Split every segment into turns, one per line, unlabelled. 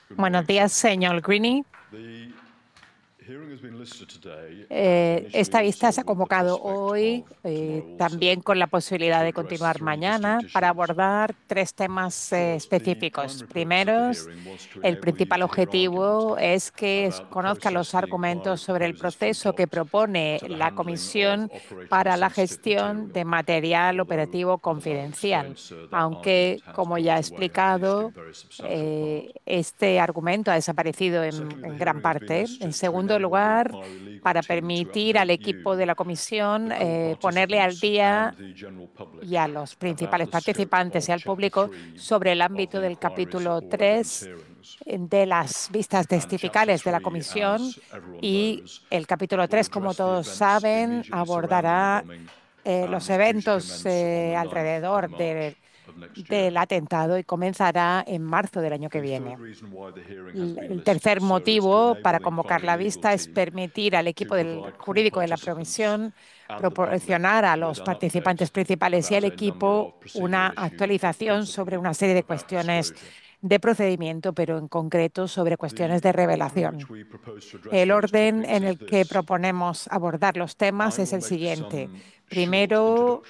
Buenos días, señor Greeny. Esta vista se ha convocado hoy también con la posibilidad de continuar mañana para abordar tres temas específicos. Primero, el principal objetivo es que conozca los argumentos sobre el proceso que propone la Comisión para la gestión de material operativo confidencial, aunque, como ya he explicado, este argumento ha desaparecido en gran parte. En segundo lugar, para permitir al equipo de la Comisión ponerle al día y a los principales participantes y al público sobre el ámbito del capítulo 3 de las vistas testificales de la Comisión. Y el capítulo 3, como todos saben, abordará los eventos alrededor del atentado y comenzará en marzo del año que viene. El tercer motivo para convocar la vista es permitir al equipo jurídico de la Comisión proporcionar a los participantes principales y al equipo una actualización sobre una serie de cuestiones de procedimiento, pero en concreto sobre cuestiones de revelación. El orden en el que proponemos abordar los temas es el siguiente. Primero,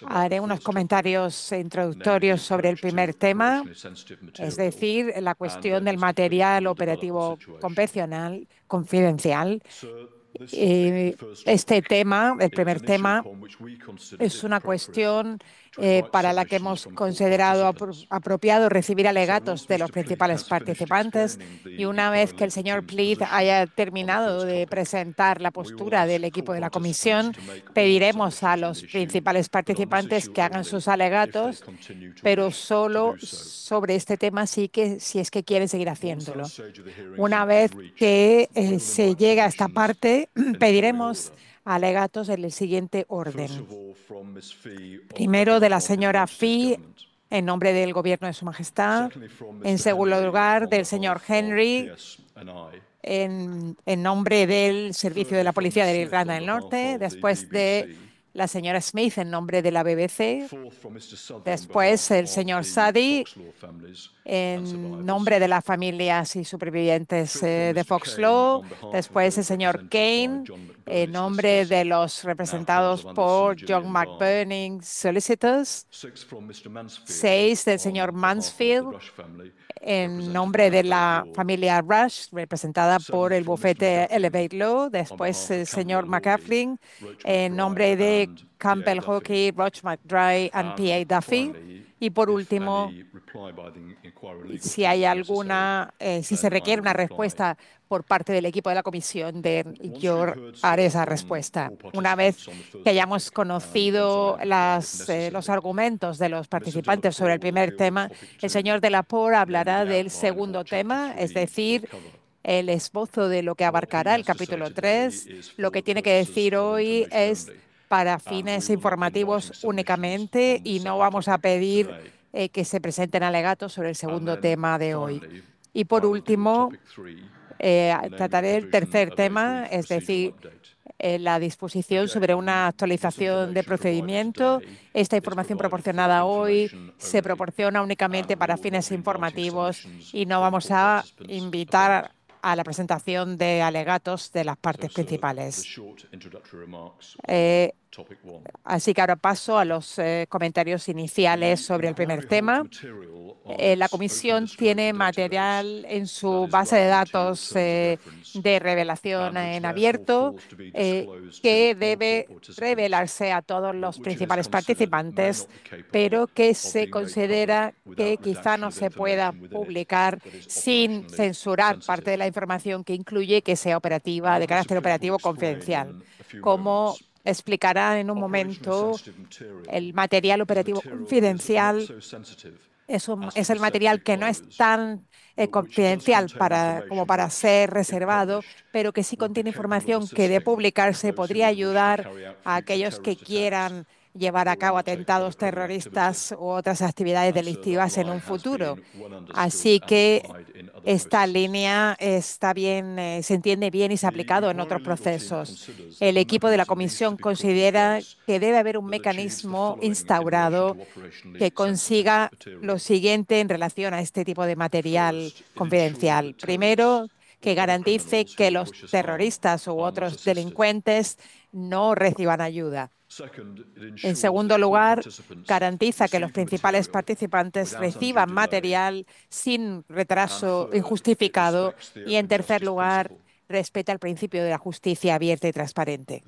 haré unos comentarios introductorios sobre el primer tema, es decir, la cuestión del material operativo confidencial. Este tema, el primer tema, es una cuestión para la que hemos considerado apropiado recibir alegatos de los principales participantes, y una vez que el señor Plead haya terminado de presentar la postura del equipo de la Comisión, pediremos a los principales participantes que hagan sus alegatos, pero solo sobre este tema si es que quieren seguir haciéndolo. Una vez que se llega a esta parte, pediremos alegatos en el siguiente orden. Primero, de la señora Fee, en nombre del Gobierno de Su Majestad. En segundo lugar, del señor Henry, en nombre del Servicio de la Policía de Irlanda del Norte. Después de la señora Smith, en nombre de la BBC. Después, el señor Sadi, en nombre de las familias y supervivientes de Fox Law. Después, el señor Kane, en nombre de los representados por John McBurning Solicitors. 6, del señor Mansfield, en nombre de la familia Rush, representada por el bufete Elevate Law. Después, el señor McCaffrey, en nombre de Campbell Hockey, Roch McDry y P.A. Duffy. Y por último, si se requiere una respuesta por parte del equipo de la Comisión, yo haré esa respuesta. Una vez que hayamos conocido los argumentos de los participantes sobre el primer tema, el señor Delaporte hablará del segundo tema, es decir, el esbozo de lo que abarcará el capítulo 3. Lo que tiene que decir hoy es para fines informativos únicamente, y no vamos a pedir que se presenten alegatos sobre el segundo tema de hoy. Y por último, trataré el tercer tema, es decir, la disposición sobre una actualización de procedimiento. Esta información proporcionada hoy se proporciona únicamente para fines informativos y no vamos a invitar a la presentación de alegatos de las partes principales. Así que ahora paso a los comentarios iniciales sobre el primer tema. La Comisión tiene material en su base de datos de revelación en abierto que debe revelarse a todos los principales participantes, pero que se considera que quizá no se pueda publicar sin censurar parte de la información que incluye que sea operativa, de carácter operativo confidencial. Como explicará en un momento, el material operativo confidencial es el material que no es tan confidencial como para ser reservado, pero que sí contiene información que de publicarse podría ayudar a aquellos que quieran llevar a cabo atentados terroristas u otras actividades delictivas en un futuro. Así que esta línea está bien, se entiende bien y se ha aplicado en otros procesos. El equipo de la Comisión considera que debe haber un mecanismo instaurado que consiga lo siguiente en relación a este tipo de material confidencial. Primero, que garantice que los terroristas u otros delincuentes no reciban ayuda. En segundo lugar, garantiza que los principales participantes reciban material sin retraso injustificado. Y en tercer lugar, respeta el principio de la justicia abierta y transparente.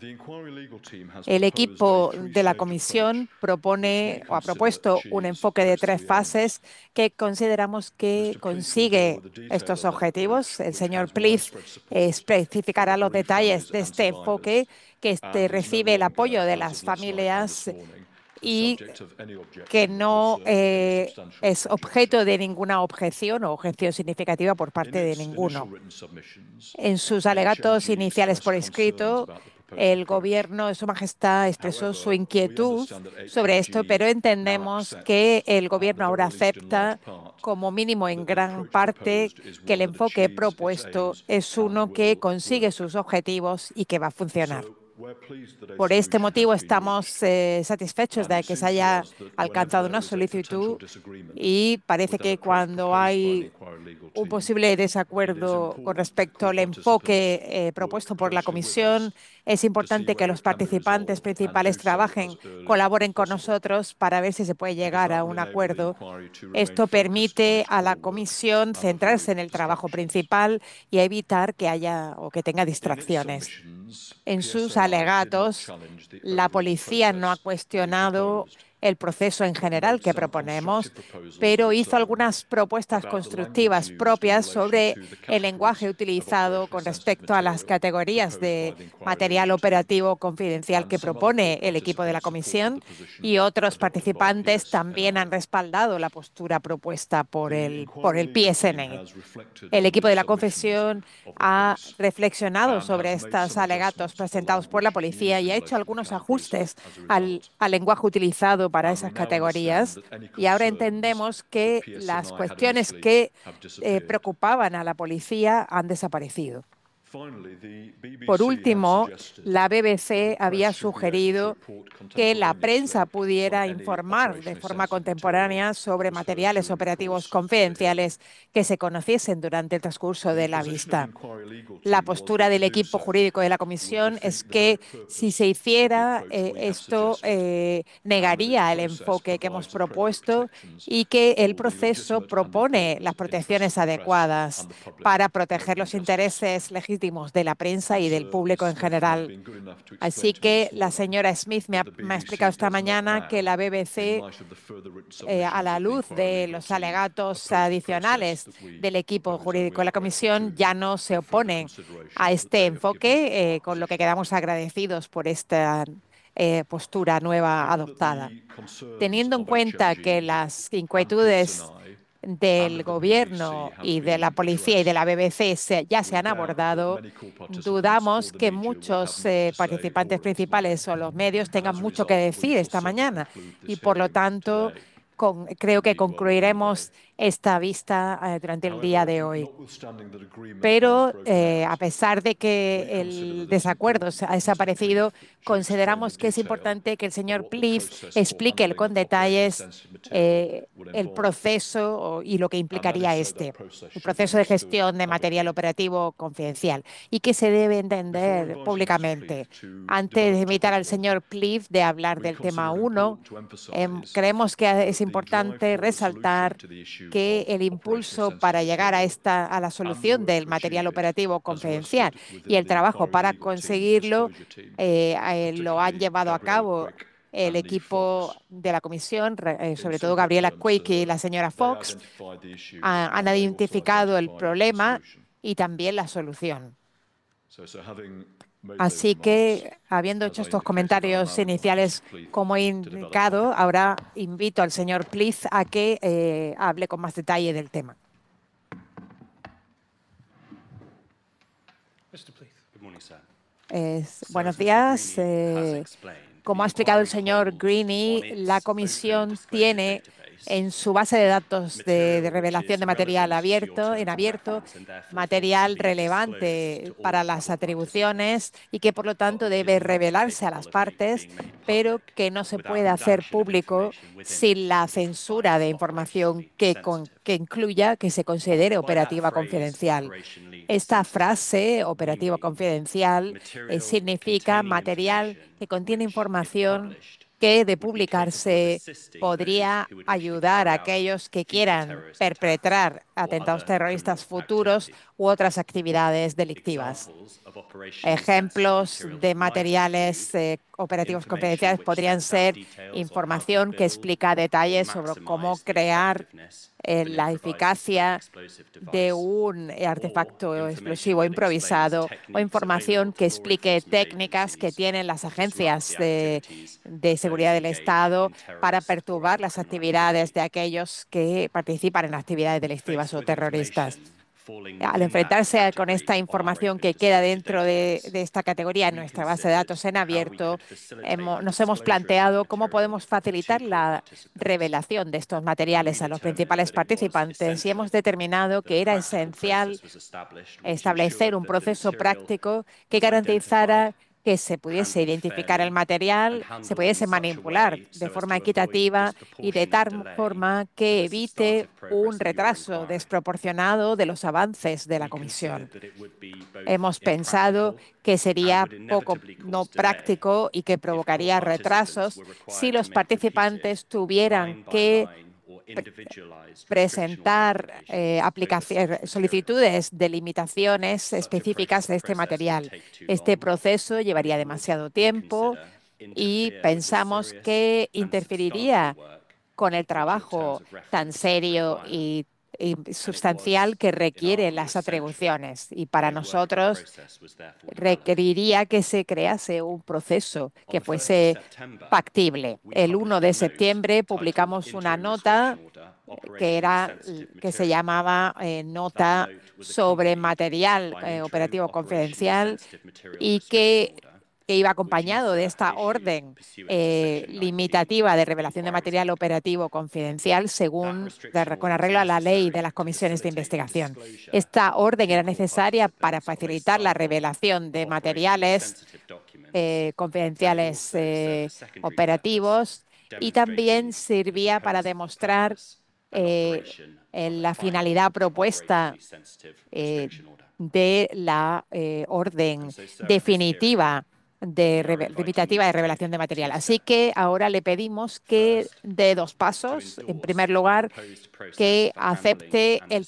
El equipo de la Comisión propone o ha propuesto un enfoque de 3 fases que consideramos que consigue estos objetivos. El señor Pliz especificará los detalles de este enfoque que recibe el apoyo de las familias y que no es objeto de ninguna objeción o objeción significativa por parte de ninguno. En sus alegatos iniciales por escrito, el gobierno de Su Majestad expresó su inquietud sobre esto, pero entendemos que el gobierno ahora acepta, como mínimo en gran parte, que el enfoque propuesto es uno que consigue sus objetivos y que va a funcionar. Por este motivo estamos satisfechos de que se haya alcanzado una solicitud y parece que cuando hay un posible desacuerdo con respecto al enfoque propuesto por la Comisión, es importante que los participantes principales colaboren con nosotros para ver si se puede llegar a un acuerdo. Esto permite a la Comisión centrarse en el trabajo principal y evitar que haya o que tenga distracciones. En sus alegatos, la policía no ha cuestionado el proceso en general que proponemos, pero hizo algunas propuestas constructivas propias sobre el lenguaje utilizado con respecto a las categorías de material operativo confidencial que propone el equipo de la Comisión, y otros participantes también han respaldado la postura propuesta por el PSNI. El equipo de la Confesión ha reflexionado sobre estos alegatos presentados por la policía y ha hecho algunos ajustes al lenguaje utilizado para esas categorías. Y ahora entendemos que las cuestiones que preocupaban a la policía han desaparecido. Por último, la BBC había sugerido que la prensa pudiera informar de forma contemporánea sobre materiales operativos confidenciales que se conociesen durante el transcurso de la vista. La postura del equipo jurídico de la Comisión es que si se hiciera esto, negaría el enfoque que hemos propuesto y que el proceso propone las protecciones adecuadas para proteger los intereses legítimos de la prensa y del público en general. Así que la señora Smith me ha explicado esta mañana que la BBC, a la luz de los alegatos adicionales del equipo jurídico de la Comisión, ya no se oponen a este enfoque, con lo que quedamos agradecidos por esta postura nueva adoptada. Teniendo en cuenta que las inquietudes del gobierno y de la policía y de la BBC ya se han abordado, dudamos que muchos participantes principales o los medios tengan mucho que decir esta mañana y, por lo tanto, creo que concluiremos esta vista durante el día de hoy. Pero a pesar de que el desacuerdo ha desaparecido, consideramos que es importante que el señor Pliz explique con detalles el proceso y lo que implicaría el proceso de gestión de material operativo confidencial, y que se debe entender públicamente. Antes de invitar al señor Pliz de hablar del tema 1, creemos que es importante resaltar que el impulso para llegar a la solución del material operativo confidencial y el trabajo para conseguirlo lo han llevado a cabo el equipo de la Comisión, sobre todo Gabriela Quick y la señora Fox. Han identificado el problema y también la solución. Así que, habiendo hecho estos comentarios iniciales, como he indicado, ahora invito al señor Pliz a que hable con más detalle del tema. Buenos días. Como ha explicado el señor Greene, la Comisión tiene en su base de datos de revelación de material abierto, material relevante para las atribuciones y que por lo tanto debe revelarse a las partes, pero que no se puede hacer público sin la censura de información que incluya que se considere operativa confidencial. Esta frase, operativa confidencial, significa material que contiene información que de publicarse podría ayudar a aquellos que quieran perpetrar atentados terroristas futuros u otras actividades delictivas. Ejemplos de materiales operativos confidenciales podrían ser información que explica detalles sobre cómo crear la eficacia de un artefacto explosivo improvisado o información que explique técnicas que tienen las agencias de seguridad del Estado para perturbar las actividades de aquellos que participan en actividades delictivas o terroristas. Al enfrentarse con esta información que queda dentro de esta categoría en nuestra base de datos en abierto, nos hemos planteado cómo podemos facilitar la revelación de estos materiales a los principales participantes y hemos determinado que era esencial establecer un proceso práctico que garantizara que se pudiese identificar el material, se pudiese manipular de forma equitativa y de tal forma que evite un retraso desproporcionado de los avances de la Comisión. Hemos pensado que sería poco no práctico y que provocaría retrasos si los participantes tuvieran que presentar solicitudes de limitaciones específicas de este material. Este proceso llevaría demasiado tiempo y pensamos que interferiría con el trabajo tan serio y sustancial que requieren las atribuciones. Y para nosotros requeriría que se crease un proceso que fuese factible. El 1 de septiembre publicamos una nota que se llamaba Nota sobre material operativo confidencial y que iba acompañado de esta orden limitativa de revelación de material operativo confidencial con arreglo a la ley de las comisiones de investigación. Esta orden era necesaria para facilitar la revelación de materiales confidenciales operativos y también servía para demostrar la finalidad propuesta de la orden definitiva limitativa de revelación de material. Así que ahora le pedimos que dé dos pasos. En primer lugar, que acepte el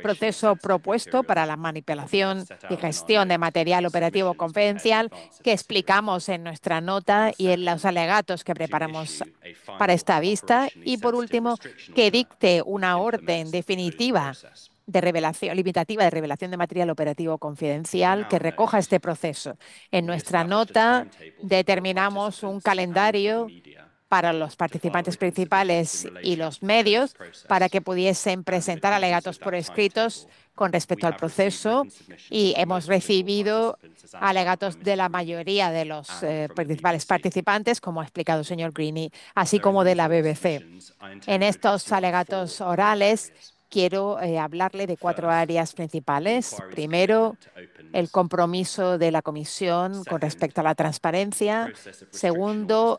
proceso propuesto para la manipulación y gestión de material operativo confidencial que explicamos en nuestra nota y en los alegatos que preparamos para esta vista. Y por último, que dicte una orden definitiva de revelación, limitativa de revelación de material operativo confidencial que recoja este proceso. En nuestra nota determinamos un calendario para los participantes principales y los medios para que pudiesen presentar alegatos por escritos con respecto al proceso y hemos recibido alegatos de la mayoría de los principales participantes, como ha explicado el señor Greene, así como de la BBC. En estos alegatos orales quiero hablarle de cuatro áreas principales. Primero, el compromiso de la Comisión con respecto a la transparencia. Segundo,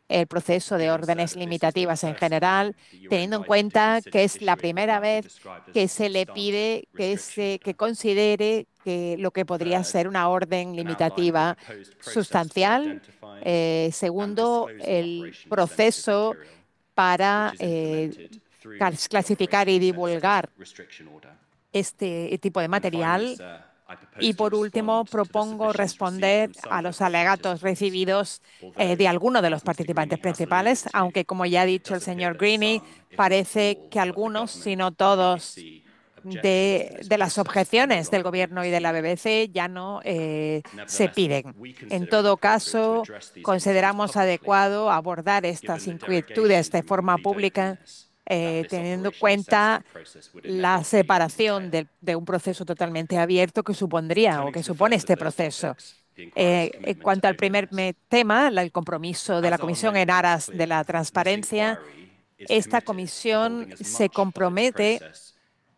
el proceso de órdenes limitativas en general, teniendo en cuenta que es la primera vez que se le pide que considere que lo que podría ser una orden limitativa sustancial. Segundo, el proceso para clasificar y divulgar este tipo de material. Y por último, propongo responder a los alegatos recibidos de algunos de los participantes principales, aunque como ya ha dicho el señor Greene, parece que algunos, si no todos, de las objeciones del gobierno y de la BBC ya no se piden. En todo caso, consideramos adecuado abordar estas inquietudes de forma pública, teniendo en cuenta la separación de un proceso totalmente abierto que supondría o que supone este proceso. En cuanto al primer tema, el compromiso de la Comisión en aras de la transparencia, esta comisión se compromete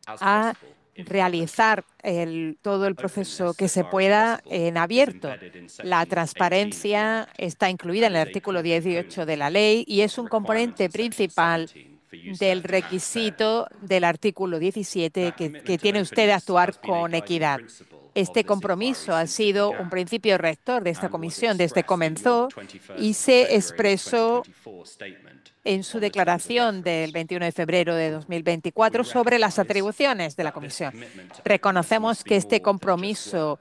a realizar todo el proceso que se pueda en abierto. La transparencia está incluida en el artículo 18 de la ley y es un componente principal del requisito del artículo 17 que tiene usted de actuar con equidad. Este compromiso ha sido un principio rector de esta comisión desde que comenzó y se expresó en su declaración del 21 de febrero de 2024 sobre las atribuciones de la Comisión. Reconocemos que este compromiso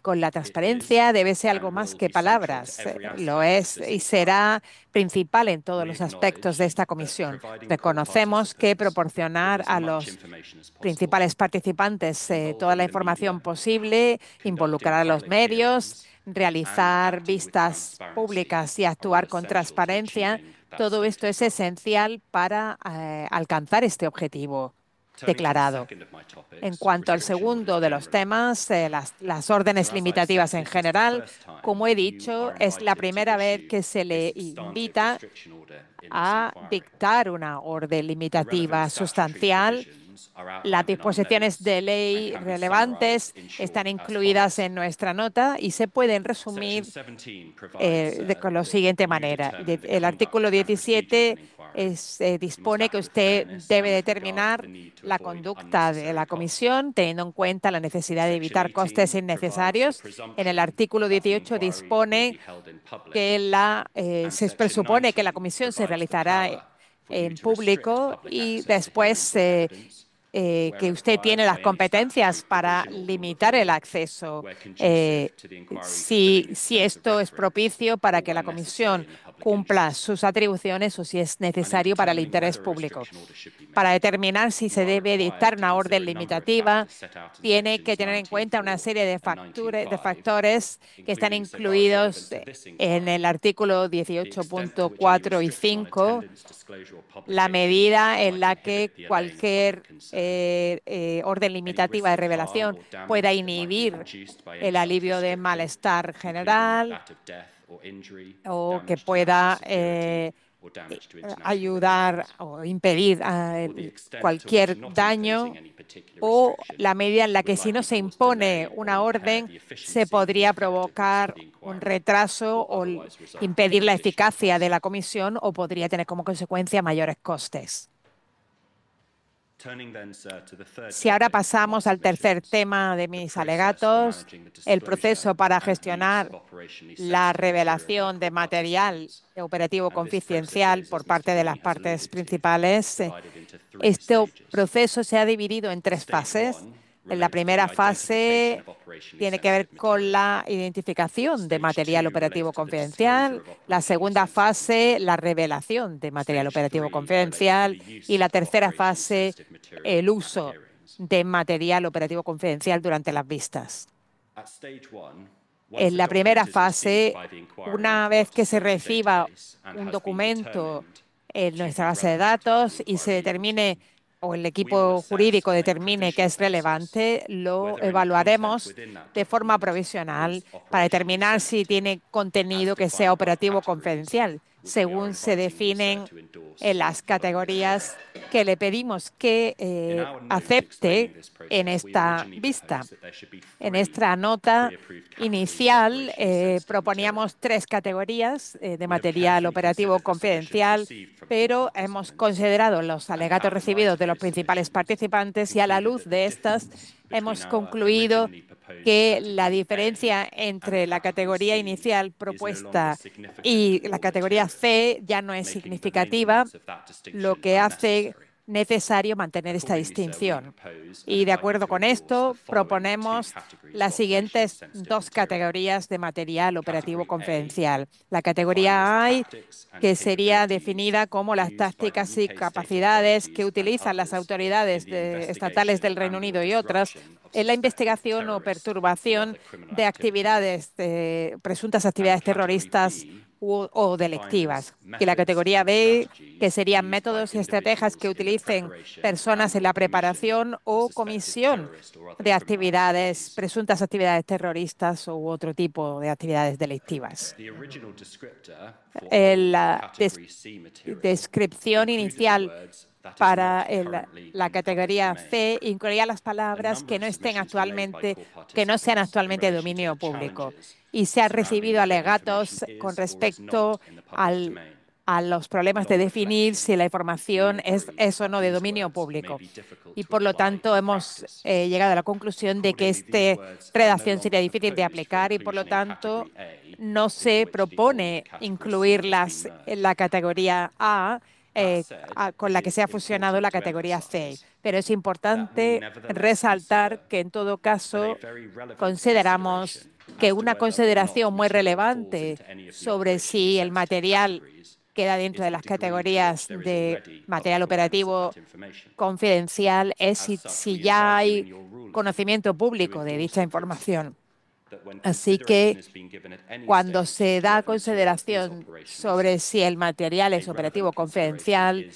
con la transparencia debe ser algo más que palabras. Lo es y será principal en todos los aspectos de esta comisión. Reconocemos que proporcionar a los principales participantes toda la información posible, involucrar a los medios, realizar vistas públicas y actuar con transparencia, todo esto es esencial para alcanzar este objetivo declarado. En cuanto al segundo de los temas, las órdenes limitativas en general, como he dicho, es la primera vez que se le invita a dictar una orden limitativa sustancial. Las disposiciones de ley relevantes están incluidas en nuestra nota y se pueden resumir con la siguiente manera. El artículo 17 dispone que usted debe determinar la conducta de la comisión teniendo en cuenta la necesidad de evitar costes innecesarios. En el artículo 18 dispone que se presupone que la comisión se realizará en público y después que usted tiene las competencias para limitar el acceso, si esto es propicio para que la Comisión cumpla sus atribuciones o si es necesario para el interés público. Para determinar si se debe dictar una orden limitativa, tiene que tener en cuenta una serie de factores que están incluidos en el artículo 18.4 y 5, la medida en la que cualquier orden limitativa de revelación pueda inhibir el alivio de malestar general o que pueda ayudar o impedir cualquier daño, o la medida en la que si no se impone una orden se podría provocar un retraso o impedir la eficacia de la comisión o podría tener como consecuencia mayores costes. Si ahora pasamos al tercer tema de mis alegatos, el proceso para gestionar la revelación de material operativo confidencial por parte de las partes principales, este proceso se ha dividido en tres fases. En la primera fase tiene que ver con la identificación de material operativo confidencial. La segunda fase, la revelación de material operativo confidencial. Y la tercera fase, el uso de material operativo confidencial durante las vistas. En la primera fase, una vez que se reciba un documento en nuestra base de datos y se determine o el equipo jurídico determine que es relevante, lo evaluaremos de forma provisional para determinar si tiene contenido que sea operativo confidencial, según se definen en las categorías que le pedimos que acepte en esta vista. En esta nota inicial proponíamos tres categorías de material operativo confidencial, pero hemos considerado los alegatos recibidos de los principales participantes y a la luz de estas hemos concluido que la diferencia entre la categoría inicial propuesta y la categoría C ya no es significativa, lo que hace necesario mantener esta distinción. Y de acuerdo con esto, proponemos las siguientes dos categorías de material operativo confidencial. La categoría A, que sería definida como las tácticas y capacidades que utilizan las autoridades estatales del Reino Unido y otras en la investigación o perturbación de presuntas actividades terroristas o delictivas. Y la categoría B, que serían métodos y estrategias que utilicen personas en la preparación o comisión de actividades, presuntas actividades terroristas u otro tipo de actividades delictivas. La descripción inicial para la categoría C incluía las palabras que no que no sean actualmente de dominio público. Y se han recibido alegatos con respecto a los problemas de definir si la información es o no de dominio público. Y por lo tanto hemos llegado a la conclusión de que esta redacción sería difícil de aplicar y por lo tanto no se propone incluirlas en la categoría A, con la que se ha fusionado la categoría C. Pero es importante resaltar que en todo caso consideramos que una consideración muy relevante sobre si el material queda dentro de las categorías de material operativo confidencial es si ya hay conocimiento público de dicha información. Así que cuando se da consideración sobre si el material es operativo confidencial,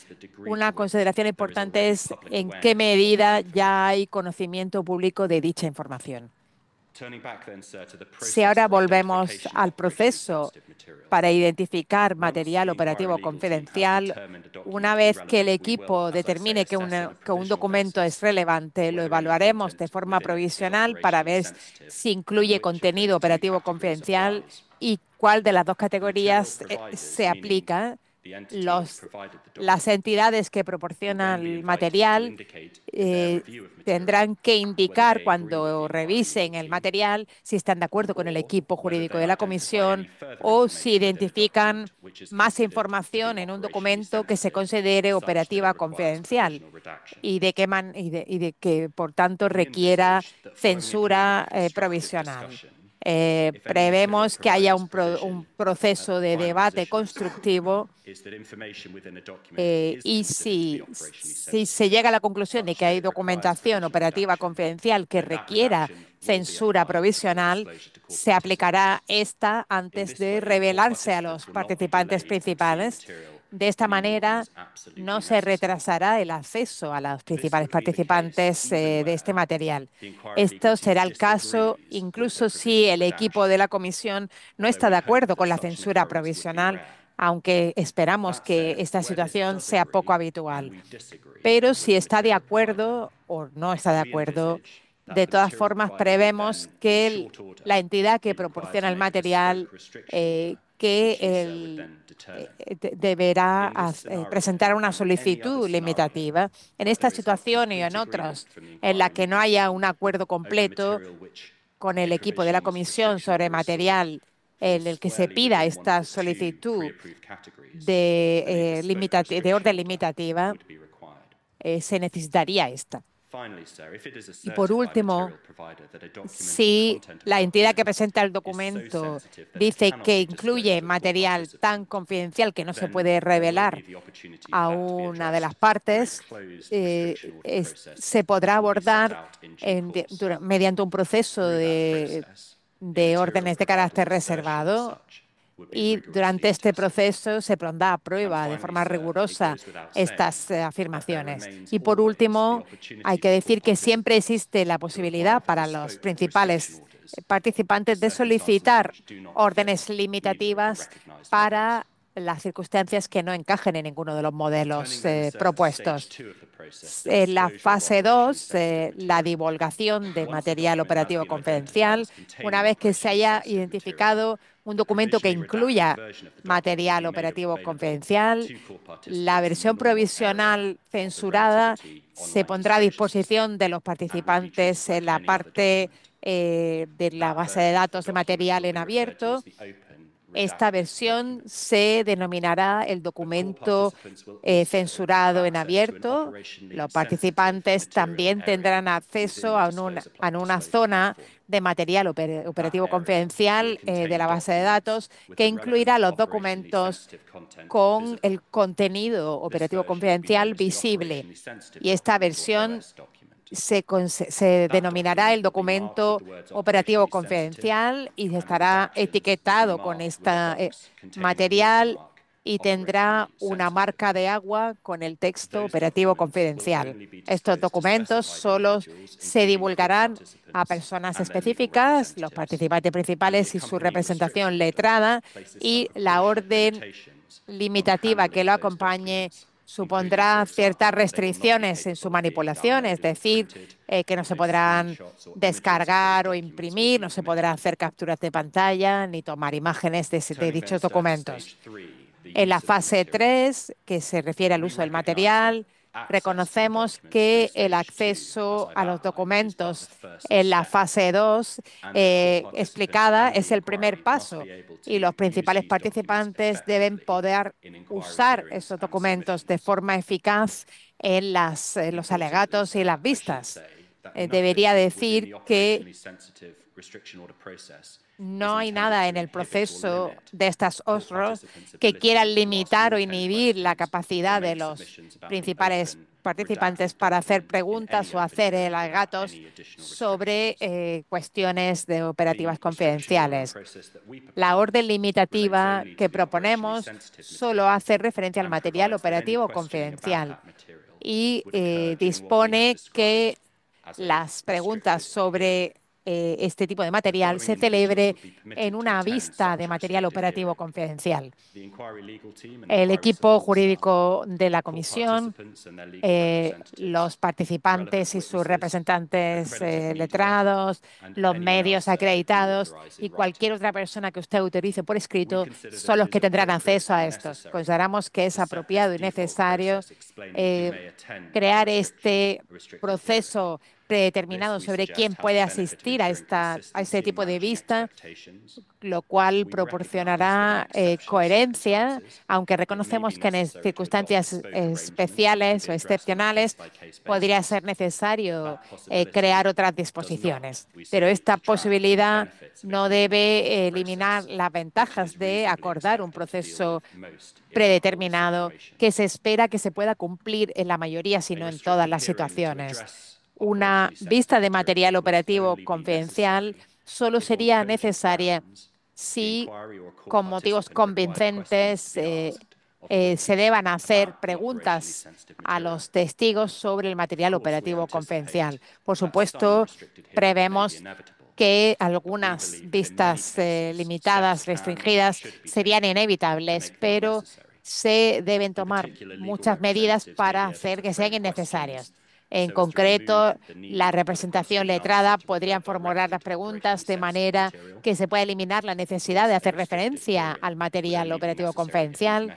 una consideración importante es en qué medida ya hay conocimiento público de dicha información. Si ahora volvemos al proceso para identificar material operativo confidencial, una vez que el equipo determine que un documento es relevante, lo evaluaremos de forma provisional para ver si incluye contenido operativo confidencial y cuál de las dos categorías se aplica. Las entidades que proporcionan el material tendrán que indicar cuando revisen el material si están de acuerdo con el equipo jurídico de la comisión o si identifican más información en un documento que se considere operativa confidencial y de que, por tanto, requiera censura provisional. Prevemos que haya un proceso de debate constructivo y si se llega a la conclusión de que hay documentación operativa confidencial que requiera censura provisional, se aplicará esta antes de revelarse a los participantes principales. De esta manera, no se retrasará el acceso a los principales participantes de este material. Esto será el caso incluso si el equipo de la comisión no está de acuerdo con la censura provisional, aunque esperamos que esta situación sea poco habitual. Pero si está de acuerdo o no está de acuerdo, de todas formas prevemos que la entidad que proporciona el material deberá presentar una solicitud limitativa. En esta situación y en otras en la que no haya un acuerdo completo con el equipo de la comisión sobre material en el que se pida esta solicitud de orden limitativa, se necesitaría esta. Y por último, si la entidad que presenta el documento dice que incluye material tan confidencial que no se puede revelar a una de las partes, se podrá abordar mediante un proceso de órdenes de carácter reservado. Y durante este proceso se pondrá a prueba de forma rigurosa estas afirmaciones. Y por último, hay que decir que siempre existe la posibilidad para los principales participantes de solicitar órdenes limitativas para las circunstancias que no encajen en ninguno de los modelos propuestos. En la fase 2, la divulgación de material operativo confidencial, una vez que se haya identificado un documento que incluya material operativo confidencial, la versión provisional censurada se pondrá a disposición de los participantes en la parte de la base de datos de material en abierto. Esta versión se denominará el documento censurado en abierto. Los participantes también tendrán acceso a una zona de material operativo confidencial de la base de datos que incluirá los documentos con el contenido operativo confidencial visible. Y esta versión se denominará el documento operativo confidencial y estará etiquetado con este material y tendrá una marca de agua con el texto operativo confidencial. Estos documentos solo se divulgarán a personas específicas, los participantes principales y su representación letrada, y la orden limitativa que lo acompañe supondrá ciertas restricciones en su manipulación, es decir, que no se podrán descargar o imprimir, no se podrá hacer capturas de pantalla ni tomar imágenes de dichos documentos. En la fase 3, que se refiere al uso del material, reconocemos que el acceso a los documentos en la fase 2 explicada es el primer paso y los principales participantes deben poder usar esos documentos de forma eficaz en los alegatos y las vistas. Debería decir que no hay nada en el proceso de estas OSRO que quieran limitar o inhibir la capacidad de los principales participantes para hacer preguntas o hacer alegatos sobre cuestiones de operativas confidenciales. La orden limitativa que proponemos solo hace referencia al material operativo confidencial y dispone que las preguntas sobre este tipo de material se celebre en una vista de material operativo confidencial. El equipo jurídico de la comisión, los participantes y sus representantes letrados, los medios acreditados y cualquier otra persona que usted autorice por escrito son los que tendrán acceso a estos. Consideramos que es apropiado y necesario crear este proceso predeterminado sobre quién puede asistir a este tipo de vista, lo cual proporcionará coherencia, aunque reconocemos que en circunstancias especiales o excepcionales podría ser necesario crear otras disposiciones. Pero esta posibilidad no debe eliminar las ventajas de acordar un proceso predeterminado que se espera que se pueda cumplir en la mayoría, si no en todas las situaciones. Una vista de material operativo confidencial solo sería necesaria si, con motivos convincentes, se deban hacer preguntas a los testigos sobre el material operativo confidencial. Por supuesto, prevemos que algunas vistas limitadas, restringidas, serían inevitables, pero se deben tomar muchas medidas para hacer que sean innecesarias. En concreto, la representación letrada podría formular las preguntas de manera que se pueda eliminar la necesidad de hacer referencia al material operativo confidencial.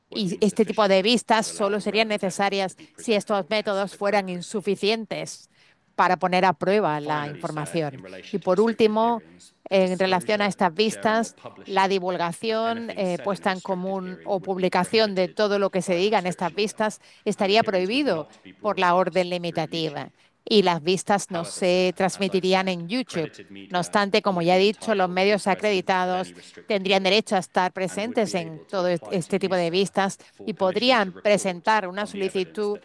Y este tipo de vistas solo serían necesarias si estos métodos fueran insuficientes para poner a prueba la información. Y por último, en relación a estas vistas, la divulgación puesta en común o publicación de todo lo que se diga en estas vistas estaría prohibido por la orden limitativa y las vistas no se transmitirían en YouTube. No obstante, como ya he dicho, los medios acreditados tendrían derecho a estar presentes en todo este tipo de vistas y podrían presentar una solicitud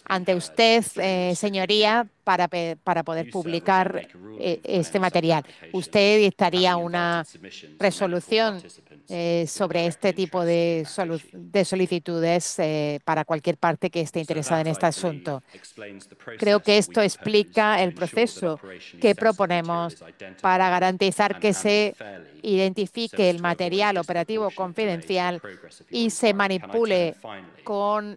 ante usted, señoría, para poder publicar este material. Usted dictaría una resolución sobre este tipo de solicitudes para cualquier parte que esté interesada en este asunto. Creo que esto explica el proceso que proponemos para garantizar que se identifique el material operativo confidencial y se manipule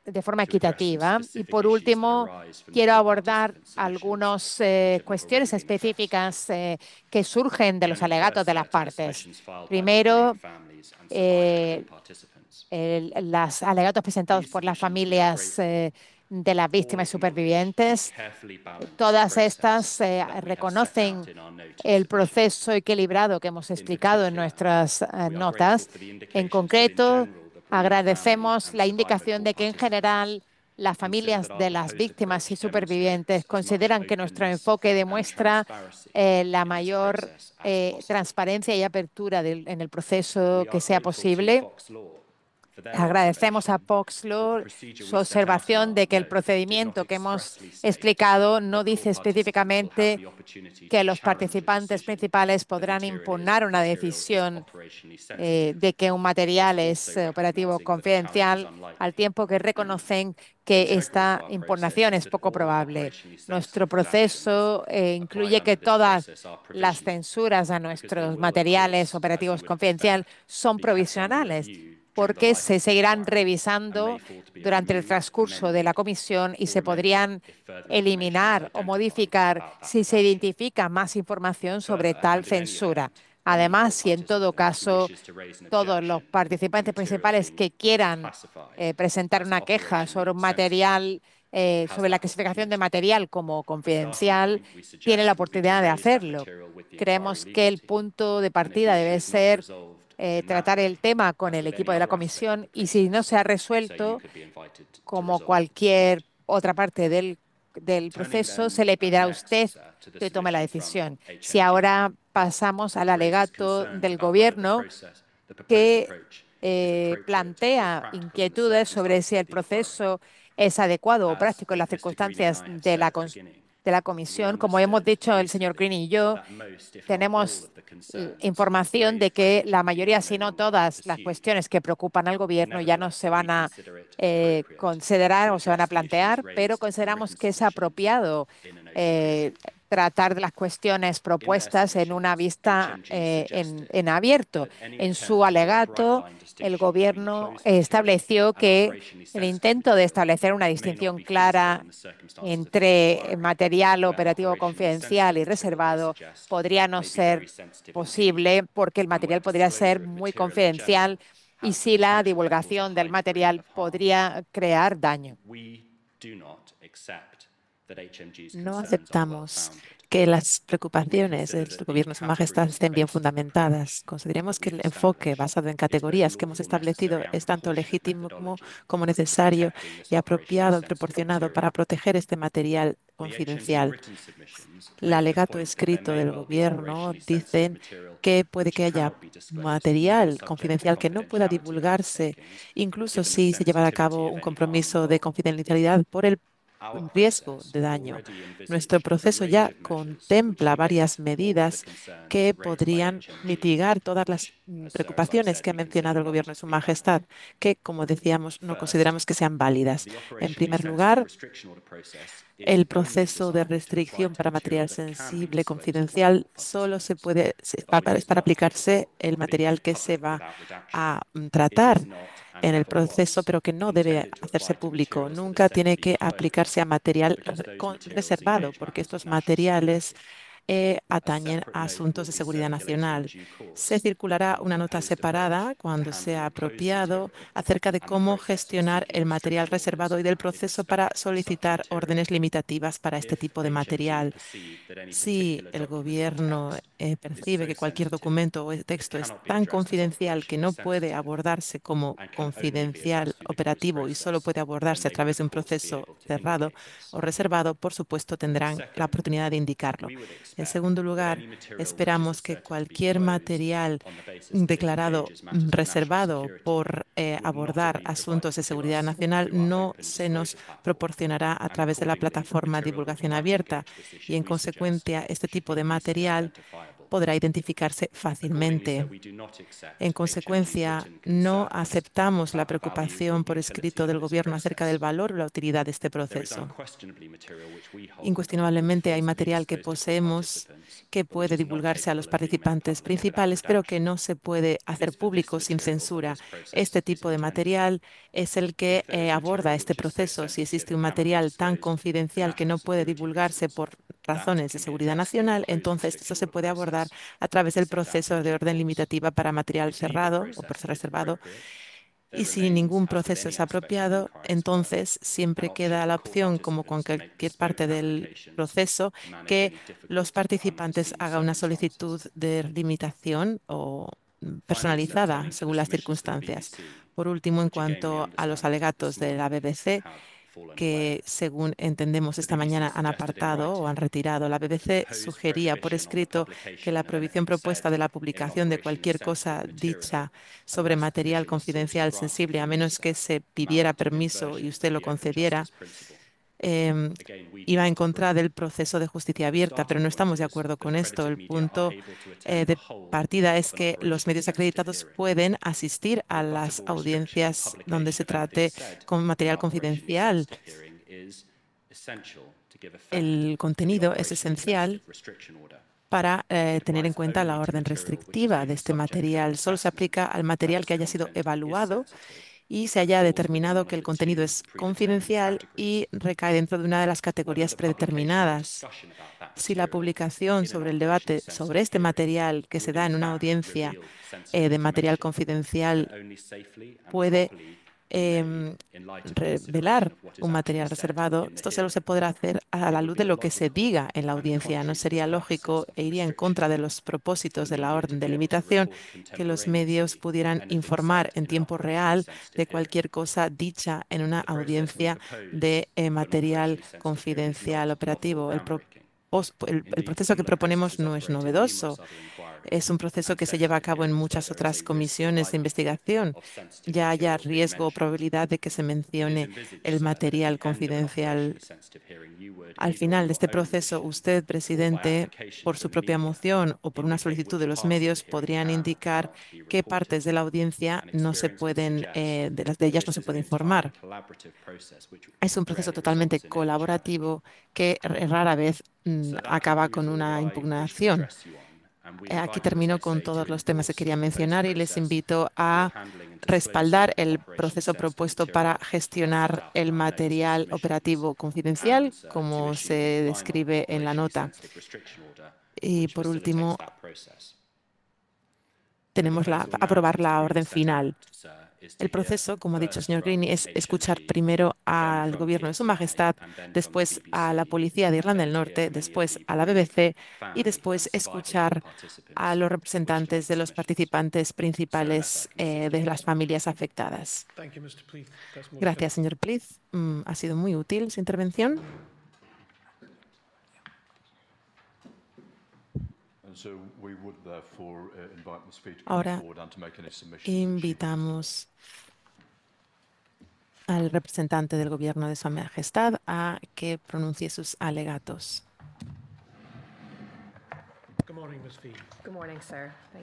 de forma equitativa. Y por último, quiero abordar algunas cuestiones específicas que surgen de los alegatos de las partes. Primero, los alegatos presentados por las familias de las víctimas supervivientes. Todas estas reconocen el proceso equilibrado que hemos explicado en nuestras notas. En concreto, agradecemos la indicación de que en general las familias de las víctimas y supervivientes consideran que nuestro enfoque demuestra la mayor transparencia y apertura en el proceso que sea posible. Agradecemos a Foxlaw su observación de que el procedimiento que hemos explicado no dice específicamente que los participantes principales podrán impugnar una decisión de que un material es operativo confidencial, al tiempo que reconocen que esta impugnación es poco probable. Nuestro proceso incluye que todas las censuras a nuestros materiales operativos confidencial son provisionales, porque se seguirán revisando durante el transcurso de la comisión y se podrían eliminar o modificar si se identifica más información sobre tal censura. Además, si en todo caso todos los participantes principales que quieran presentar una queja sobre un material, sobre la clasificación de material como confidencial, tienen la oportunidad de hacerlo. Creemos que el punto de partida debe ser tratar el tema con el equipo de la comisión y si no se ha resuelto, como cualquier otra parte del proceso, se le pedirá a usted que tome la decisión. Si ahora pasamos al alegato del gobierno que plantea inquietudes sobre si el proceso es adecuado o práctico en las circunstancias de la comisión, como hemos dicho el señor Green y yo, tenemos información de que la mayoría, si no todas, las cuestiones que preocupan al gobierno ya no se van a considerar o se van a plantear, pero consideramos que es apropiado eh, tratar de las cuestiones propuestas en una vista en abierto. En su alegato, el gobierno estableció que el intento de establecer una distinción clara entre material operativo confidencial y reservado podría no ser posible porque el material podría ser muy confidencial y si la divulgación del material podría crear daño.
No aceptamos que las preocupaciones del gobierno de Su Majestad estén bien fundamentadas. Consideramos que el enfoque basado en categorías que hemos establecido es tanto legítimo como necesario y apropiado y proporcionado para proteger este material confidencial. El alegato escrito del gobierno dice que puede que haya material confidencial que no pueda divulgarse, incluso si se llevara a cabo un compromiso de confidencialidad por el un riesgo de daño. Nuestro proceso ya contempla varias medidas que podrían mitigar todas las preocupaciones que ha mencionado el Gobierno de Su Majestad, que, como decíamos, no consideramos que sean válidas. En primer lugar, el proceso de restricción para material sensible confidencial solo es para aplicarse el material que se va a tratar en el proceso, pero que no debe hacerse público. Nunca tiene que aplicarse a material reservado, porque estos materiales atañen a asuntos de seguridad nacional. Se circulará una nota separada, cuando sea apropiado, acerca de cómo gestionar el material reservado y del proceso para solicitar órdenes limitativas para este tipo de material. Si el gobierno percibe que cualquier documento o texto es tan confidencial que no puede abordarse como confidencial operativo y solo puede abordarse a través de un proceso cerrado o reservado, por supuesto tendrán la oportunidad de indicarlo. En segundo lugar, esperamos que cualquier material declarado reservado por abordar asuntos de seguridad nacional no se nos proporcionará a través de la plataforma de divulgación abierta y, en consecuencia, este tipo de material podrá identificarse fácilmente. En consecuencia, no aceptamos la preocupación por escrito del gobierno acerca del valor o la utilidad de este proceso. Incuestionablemente hay material que poseemos que puede divulgarse a los participantes principales, pero que no se puede hacer público sin censura. Este tipo de material es el que aborda este proceso. Si existe un material tan confidencial que no puede divulgarse por razones de seguridad nacional, entonces eso se puede abordar a través del proceso de orden limitativa para material cerrado o por reservado. Y si ningún proceso es apropiado, entonces siempre queda la opción, como con cualquier parte del proceso, que los participantes hagan una solicitud de limitación o personalizada según las circunstancias. Por último, en cuanto a los alegatos de la BBC, que, según entendemos esta mañana, han apartado o han retirado. La BBC sugería por escrito que la prohibición propuesta de la publicación de cualquier cosa dicha sobre material confidencial sensible, a menos que se pidiera permiso y usted lo concediera, em, iba en contra del proceso de justicia abierta, pero no estamos de acuerdo con esto. El punto de partida es que los medios acreditados pueden asistir a las audiencias donde se trate con material confidencial. El contenido es esencial para tener en cuenta la orden restrictiva de este material. Solo se aplica al material que haya sido evaluado y se haya determinado que el contenido es confidencial y recae dentro de una de las categorías predeterminadas. Si la publicación sobre el debate sobre este material que se da en una audiencia de material confidencial puede revelar un material reservado, esto solo se podrá hacer a la luz de lo que se diga en la audiencia. No sería lógico e iría en contra de los propósitos de la orden de limitación que los medios pudieran informar en tiempo real de cualquier cosa dicha en una audiencia de material confidencial operativo. El proceso que proponemos no es novedoso. Es un proceso que se lleva a cabo en muchas otras comisiones de investigación. Ya haya riesgo o probabilidad de que se mencione el material confidencial. Al final de este proceso, usted, presidente, por su propia moción o por una solicitud de los medios, podrían indicar qué partes de la audiencia no se pueden, de las de ellas no se puede informar. Es un proceso totalmente colaborativo que rara vez acaba con una impugnación. Aquí termino con todos los temas que quería mencionar y les invito a respaldar el proceso propuesto para gestionar el material operativo confidencial, como se describe en la nota. Y por último, tenemos aprobar la orden final. El proceso, como ha dicho el señor Greene, es escuchar primero al gobierno de Su Majestad, después a la Policía de Irlanda del Norte, después a la BBC y después escuchar a los representantes de los participantes principales de las familias afectadas. Gracias, señor Pleath. Ha sido muy útil su intervención. Ahora invitamos al representante del Gobierno de Su Majestad a que pronuncie sus alegatos.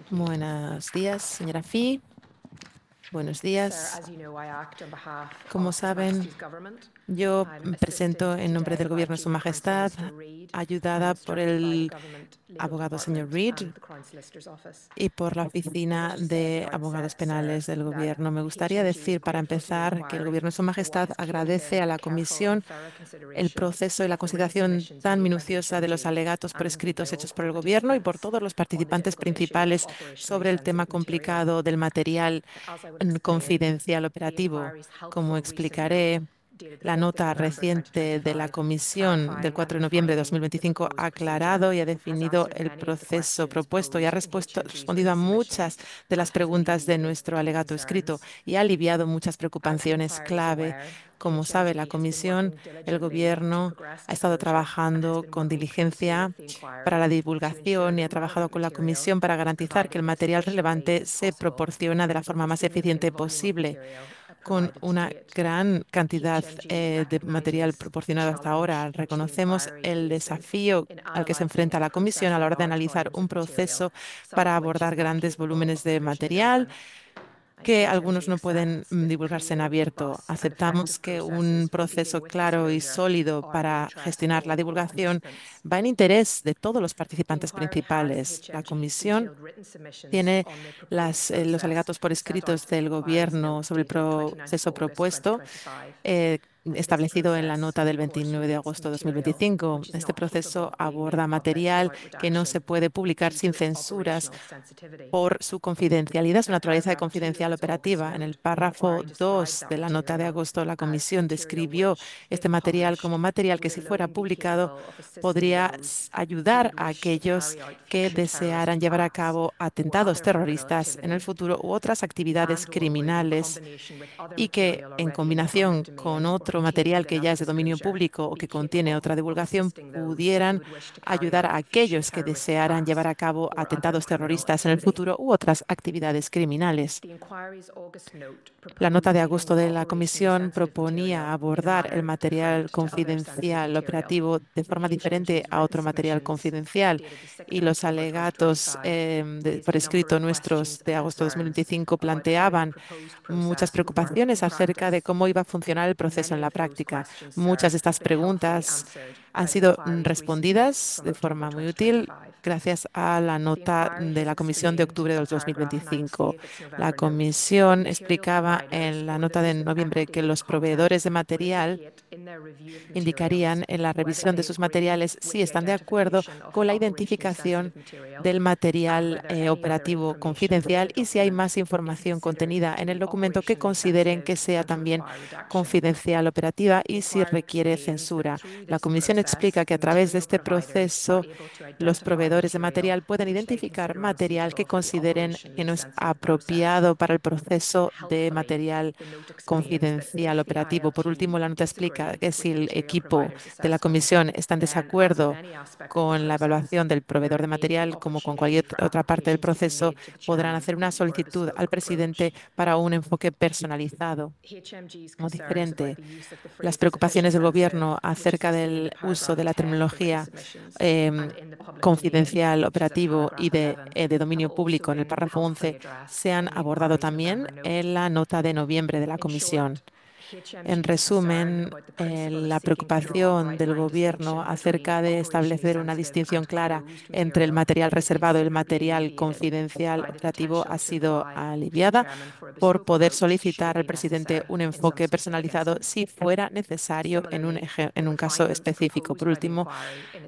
Buenos días, señora Fee. Buenos días. Como saben, yo presento en nombre del Gobierno de Su Majestad, ayudada por el abogado señor Reid y por la Oficina de Abogados Penales del Gobierno. Me gustaría decir, para empezar, que el Gobierno de Su Majestad agradece a la Comisión el proceso y la consideración tan minuciosa de los alegatos por escritos hechos por el Gobierno y por todos los participantes principales sobre el tema complicado del material confidencial operativo. Como explicaré, la nota reciente de la Comisión del 4 de noviembre de 2025 ha aclarado y ha definido el proceso propuesto y ha respondido a muchas de las preguntas de nuestro alegato escrito y ha aliviado muchas preocupaciones clave. Como sabe la Comisión, el Gobierno ha estado trabajando con diligencia para la divulgación y ha trabajado con la Comisión para garantizar que el material relevante se proporciona de la forma más eficiente posible. Con una gran cantidad de material proporcionado hasta ahora, reconocemos el desafío al que se enfrenta la Comisión a la hora de analizar un proceso para abordar grandes volúmenes de material que algunos no pueden divulgarse en abierto. Aceptamos que un proceso claro y sólido para gestionar la divulgación va en interés de todos los participantes principales. La Comisión tiene los alegatos por escritos del Gobierno sobre el proceso propuesto establecido en la nota del 29 de agosto de 2025. Este proceso aborda material que no se puede publicar sin censuras por su confidencialidad, su naturaleza de confidencial operativa. En el párrafo 2 de la nota de agosto, la Comisión describió este material como material que, si fuera publicado, podría ayudar a aquellos que desearan llevar a cabo atentados terroristas en el futuro u otras actividades criminales y que, en combinación con otros otro material que ya es de dominio público o que contiene otra divulgación pudieran ayudar a aquellos que desearan llevar a cabo atentados terroristas en el futuro u otras actividades criminales. La nota de agosto de la Comisión proponía abordar el material confidencial operativo de forma diferente a otro material confidencial, y los alegatos por escrito nuestros de agosto de 2025 planteaban muchas preocupaciones acerca de cómo iba a funcionar el proceso en la práctica. Muchas de estas preguntas han sido respondidas de forma muy útil gracias a la nota de la Comisión de octubre del 2025. La Comisión explicaba en la nota de noviembre que los proveedores de material indicarían en la revisión de sus materiales si están de acuerdo con la identificación del material operativo confidencial y si hay más información contenida en el documento que consideren que sea también confidencial operativa y si requiere censura. La Comisión explica que a través de este proceso los proveedores de material pueden identificar material que consideren que no es apropiado para el proceso de material confidencial operativo. Por último, la nota explica que si el equipo de la Comisión está en desacuerdo con la evaluación del proveedor de material, como con cualquier otra parte del proceso, podrán hacer una solicitud al presidente para un enfoque personalizado o diferente. Las preocupaciones del Gobierno acerca del uso de la terminología confidencial, operativo y de dominio público en el párrafo 11 se han abordado también en la nota de noviembre de la Comisión. En resumen, la preocupación del Gobierno acerca de establecer una distinción clara entre el material reservado y el material confidencial operativo ha sido aliviada por poder solicitar al presidente un enfoque personalizado si fuera necesario en un caso específico. Por último,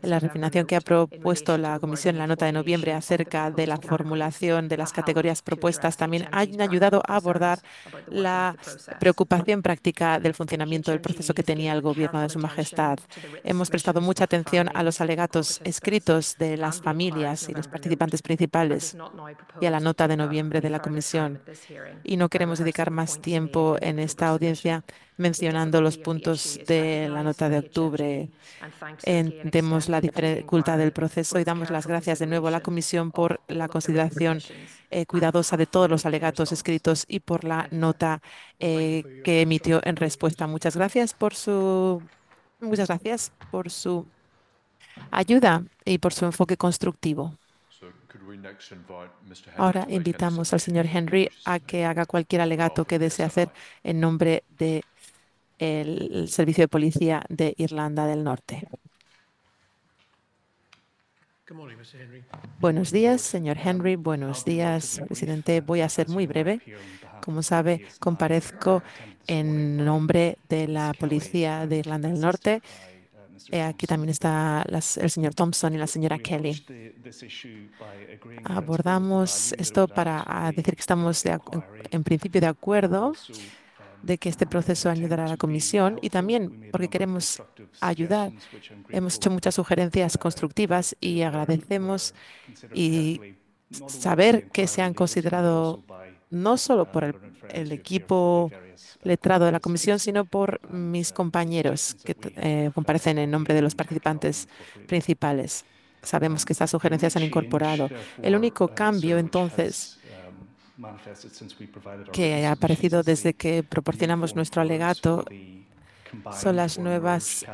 la refinación que ha propuesto la Comisión en la nota de noviembre acerca de la formulación de las categorías propuestas también han ayudado a abordar la preocupación práctica del funcionamiento del proceso que tenía el Gobierno de Su Majestad. Hemos prestado mucha atención a los alegatos escritos de las familias y los participantes principales y a la nota de noviembre de la Comisión. Y no queremos dedicar más tiempo en esta audiencia mencionando los puntos de la nota de octubre. Entendemos la dificultad del proceso y damos las gracias de nuevo a la Comisión por la consideración cuidadosa de todos los alegatos escritos y por la nota que emitió en respuesta. Muchas gracias por su ayuda y por su enfoque constructivo. Ahora invitamos al señor Henry a que haga cualquier alegato que desee hacer en nombre del Servicio de Policía de Irlanda del Norte. Buenos días, señor Henry. Buenos días, presidente. Voy a ser muy breve. Como sabe, comparezco en nombre de la Policía de Irlanda del Norte. Aquí también está el señor Thompson y la señora Kelly. Abordamos esto para decir que estamos en principio de acuerdo de que este proceso ayudará a la Comisión y también porque queremos ayudar. Hemos hecho muchas sugerencias constructivas y agradecemos y saber que se han considerado no solo por el equipo letrado de la Comisión, sino por mis compañeros que comparecen en nombre de los participantes principales. Sabemos que estas sugerencias se han incorporado. El único cambio, entonces, que ha aparecido desde que proporcionamos nuestro alegato son las nuevas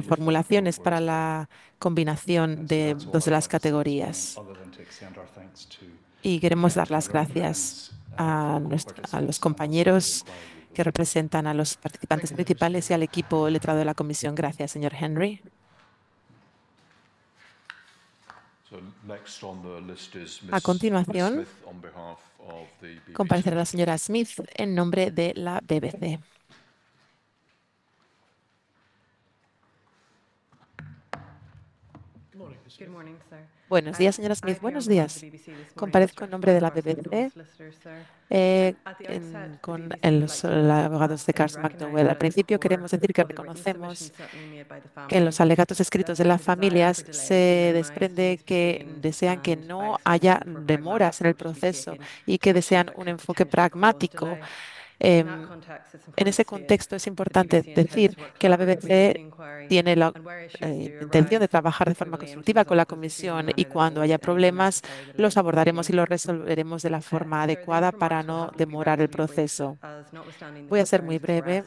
formulaciones para la combinación de dos de las categorías. Y queremos dar las gracias a los compañeros que representan a los participantes principales y al equipo letrado de la Comisión. Gracias, señor Henry. A continuación, comparecerá la señora Smith en nombre de la BBC. Buenos días, señora Smith. Buenos días. Comparezco en nombre de la BBC con los abogados de Carson McDowell. Al principio queremos decir que reconocemos que en los alegatos escritos de las familias se desprende que desean que no haya demoras en el proceso y que desean un enfoque pragmático En ese contexto es importante decir que la BBC tiene la intención de trabajar de forma constructiva con la Comisión y cuando haya problemas los abordaremos y los resolveremos de la forma adecuada para no demorar el proceso. Voy a ser muy breve,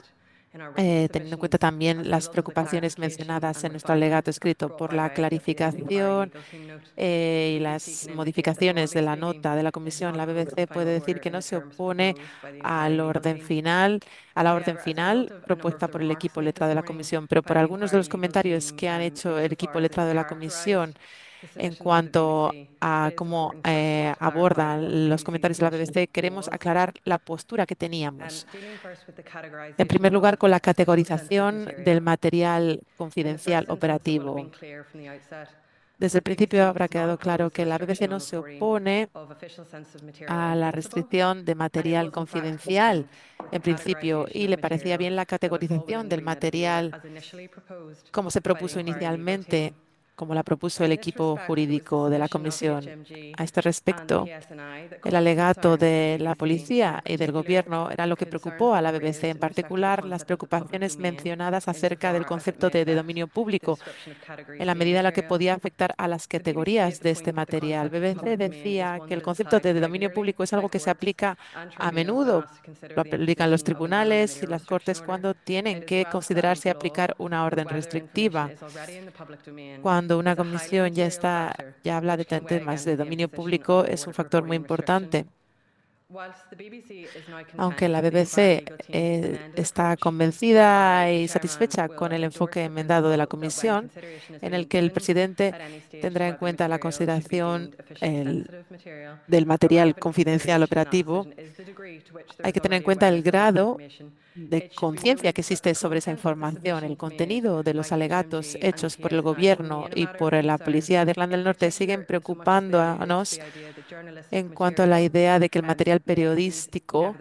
teniendo en cuenta también las preocupaciones mencionadas en nuestro alegato escrito por la clarificación y las modificaciones de la nota de la Comisión. La BBC puede decir que no se opone al orden final, a la orden final propuesta por el equipo letrado de la Comisión, pero por algunos de los comentarios que han hecho el equipo letrado de la Comisión en cuanto a cómo abordan los comentarios de la BBC, queremos aclarar la postura que teníamos. En primer lugar, con la categorización del material confidencial operativo. Desde el principio habrá quedado claro que la BBC no se opone a la restricción de material confidencial en principio y le parecía bien la categorización del material como se propuso inicialmente, como la propuso el equipo jurídico de la Comisión. A este respecto, el alegato de la policía y del gobierno era lo que preocupó a la BBC, en particular las preocupaciones mencionadas acerca del concepto de dominio público, en la medida en la que podía afectar a las categorías de este material. BBC decía que el concepto de dominio público es algo que se aplica a menudo, lo aplican los tribunales y las cortes cuando tienen que considerarse aplicar una orden restrictiva. Cuando una comisión ya habla de temas de dominio público, es un factor muy importante. Aunque la BBC está convencida y satisfecha con el enfoque enmendado de la Comisión, en el que el presidente tendrá en cuenta la consideración del material confidencial operativo, hay que tener en cuenta el grado de conciencia que existe sobre esa información. El contenido de los alegatos hechos por el gobierno y por la policía de Irlanda del Norte siguen preocupándonos en cuanto a la idea de que el material periodístico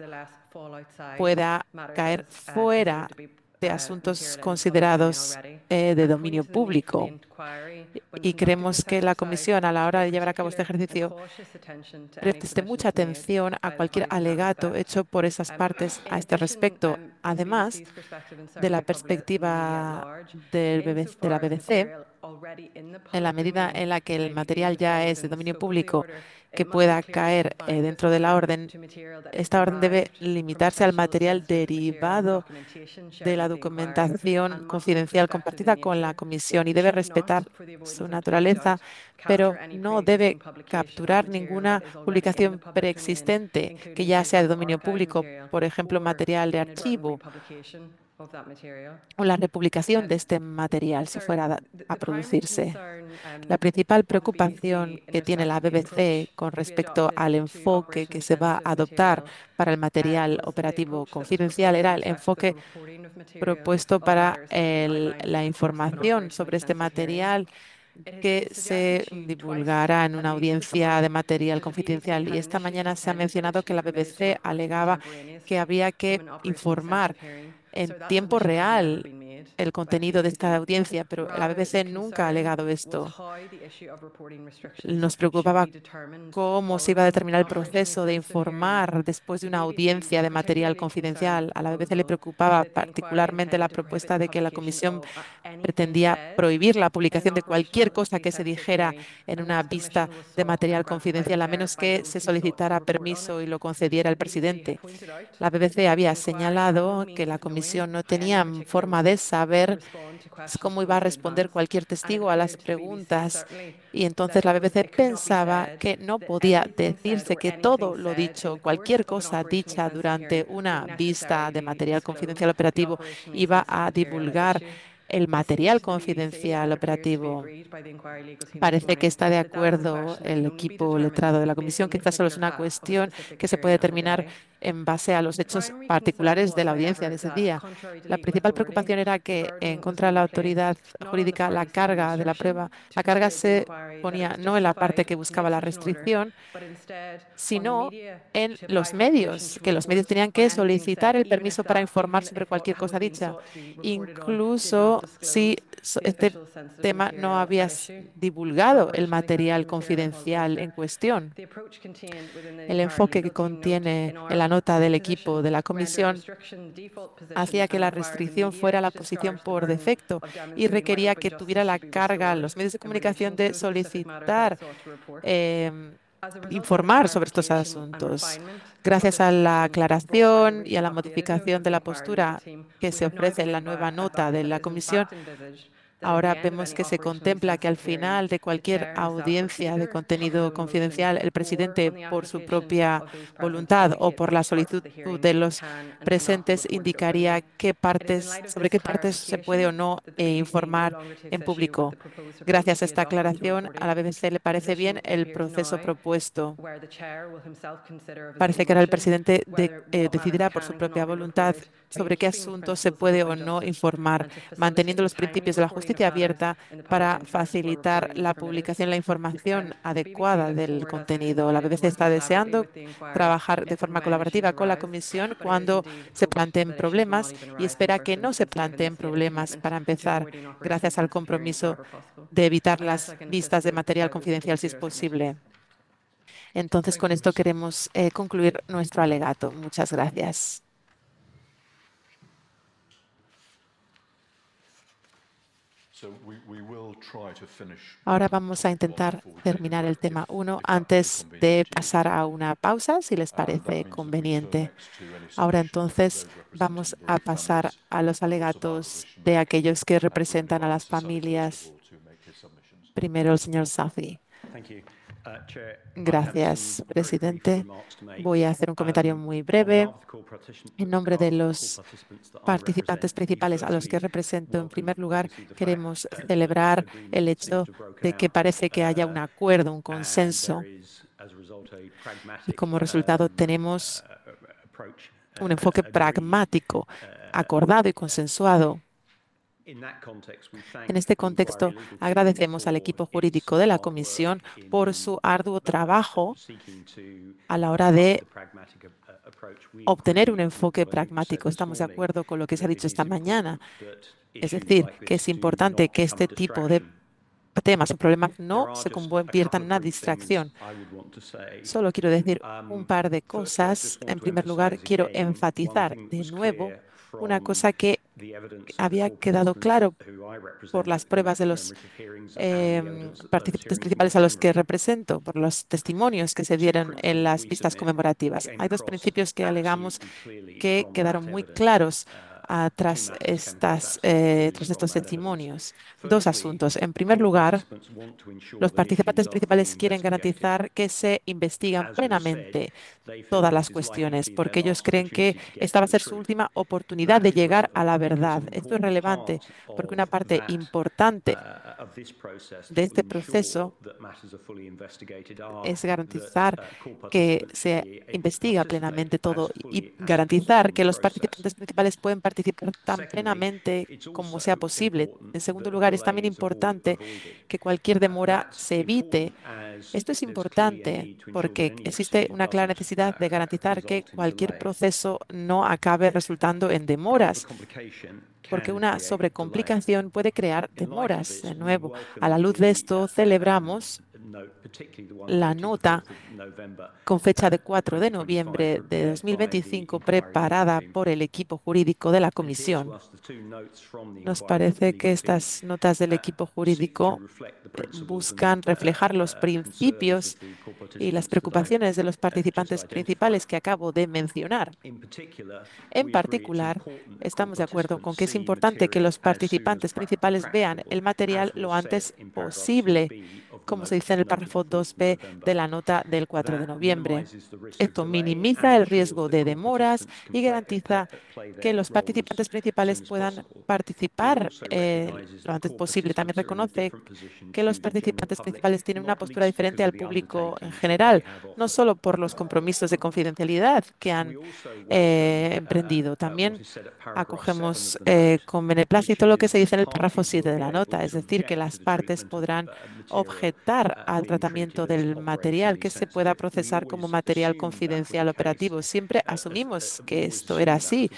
pueda caer fuera de asuntos considerados de dominio público. Y creemos que la Comisión, a la hora de llevar a cabo este ejercicio, preste mucha atención a cualquier alegato hecho por esas partes a este respecto. Además de la perspectiva de la BBC, en la medida en la que el material ya es de dominio público que pueda caer dentro de la orden, esta orden debe limitarse al material derivado de la documentación confidencial compartida con la Comisión y debe respetar su naturaleza, pero no debe capturar ninguna publicación preexistente que ya sea de dominio público, por ejemplo, material de archivo o la republicación de este material si fuera a producirse. La principal preocupación que tiene la BBC con respecto al enfoque que se va a adoptar para el material operativo confidencial era el enfoque propuesto para la información sobre este material que se divulgará en una audiencia de material confidencial. Y esta mañana se ha mencionado que la BBC alegaba que había que informar en tiempo real el contenido de esta audiencia, pero la BBC nunca ha alegado esto. Nos preocupaba cómo se iba a determinar el proceso de informar después de una audiencia de material confidencial. A la BBC le preocupaba particularmente la propuesta de que la Comisión pretendía prohibir la publicación de cualquier cosa que se dijera en una vista de material confidencial, a menos que se solicitara permiso y lo concediera el presidente. La BBC había señalado que la Comisión no tenía forma de saber cómo iba a responder cualquier testigo a las preguntas y entonces la BBC pensaba que no podía decirse que todo lo dicho, cualquier cosa dicha durante una vista de material confidencial operativo iba a divulgar el material confidencial operativo. Parece que está de acuerdo el equipo letrado de la Comisión, que esta solo es una cuestión que se puede determinar en base a los hechos particulares de la audiencia de ese día. La principal preocupación era que, en contra de la autoridad jurídica, la carga de la prueba, la carga se ponía no en la parte que buscaba la restricción, sino en los medios, que los medios tenían que solicitar el permiso para informar sobre cualquier cosa dicha, incluso si este tema no había divulgado el material confidencial en cuestión. El enfoque que contiene el la nota del equipo de la comisión hacía que la restricción fuera la posición por defecto y requería que tuviera la carga los medios de comunicación de solicitar informar sobre estos asuntos. Gracias a la aclaración y a la modificación de la postura que se ofrece en la nueva nota de la comisión, ahora vemos que se contempla que al final de cualquier audiencia de contenido confidencial, el presidente, por su propia voluntad o por la solicitud de los presentes, indicaría sobre qué partes se puede o no informar en público. Gracias a esta aclaración, a la BBC le parece bien el proceso propuesto. Parece que ahora el presidente decidirá por su propia voluntad sobre qué asuntos se puede o no informar, manteniendo los principios de la justicia abierta para facilitar la publicación, la información adecuada del contenido. La BBC está deseando trabajar de forma colaborativa con la Comisión cuando se planteen problemas y espera que no se planteen problemas para empezar, gracias al compromiso de evitar las vistas de material confidencial si es posible. Entonces, con esto queremos concluir nuestro alegato. Muchas gracias. Ahora vamos a intentar terminar el tema 1 antes de pasar a una pausa, si les parece conveniente. Ahora entonces vamos a pasar a los alegatos de aquellos que representan a las familias. Primero el señor Safi. Gracias, presidente. Voy a hacer un comentario muy breve. En nombre de los participantes principales a los que represento, en primer lugar, queremos celebrar el hecho de que parece que haya un acuerdo, un consenso, y como resultado tenemos un enfoque pragmático, acordado y consensuado. En este contexto, agradecemos al equipo jurídico de la Comisión por su arduo trabajo a la hora de obtener un enfoque pragmático. Estamos de acuerdo con lo que se ha dicho esta mañana, es decir, que es importante que este tipo de temas o problemas no se conviertan en una distracción. Solo quiero decir un par de cosas. En primer lugar, quiero enfatizar de nuevo una cosa que había quedado claro por las pruebas de los participantes principales a los que represento, por los testimonios que se dieron en las vistas conmemorativas. Hay dos principios que alegamos que quedaron muy claros tras estos testimonios. Dos asuntos. En primer lugar, los participantes principales quieren garantizar que se investigan plenamente todas las cuestiones, porque ellos creen que esta va a ser su última oportunidad de llegar a la verdad. Esto es relevante porque una parte importante de este proceso es garantizar que se investiga plenamente todo y garantizar que los participantes principales pueden participar tan plenamente como sea posible. En segundo lugar, es también importante que cualquier demora se evite. Esto es importante porque existe una clara necesidad de garantizar que cualquier proceso no acabe resultando en demoras, porque una sobrecomplicación puede crear demoras. De nuevo, a la luz de esto, celebramos la nota con fecha de 4 de noviembre de 2025 preparada por el equipo jurídico de la Comisión. Nos parece que estas notas del equipo jurídico buscan reflejar los principios y las preocupaciones de los participantes principales que acabo de mencionar. En particular, estamos de acuerdo con que es importante que los participantes principales vean el material lo antes posible, como se dice en el párrafo 2b de la nota del 4 de noviembre. Esto minimiza el riesgo de demoras y garantiza que los participantes principales puedan participar lo antes posible. También reconoce que los participantes principales tienen una postura diferente al público en general, no solo por los compromisos de confidencialidad que han emprendido. También acogemos con beneplácito lo que se dice en el párrafo 7 de la nota, es decir, que las partes podrán objetar afectar al tratamiento del material que se pueda procesar como material confidencial operativo. Siempre asumimos que esto era así.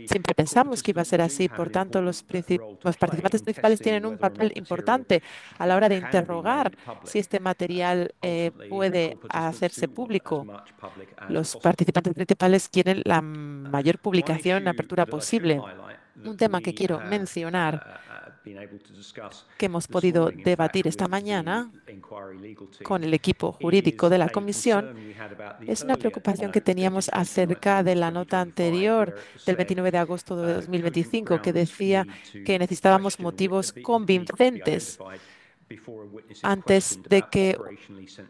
Siempre pensamos que iba a ser así. Por tanto, los participantes principales tienen un papel importante a la hora de interrogar si este material puede hacerse público. Los participantes principales quieren la mayor publicación, apertura posible. Un tema que quiero mencionar, que hemos podido debatir esta mañana con el equipo jurídico de la Comisión, es una preocupación que teníamos acerca de la nota anterior del 29 de agosto de 2025, que decía que necesitábamos motivos convincentes antes de que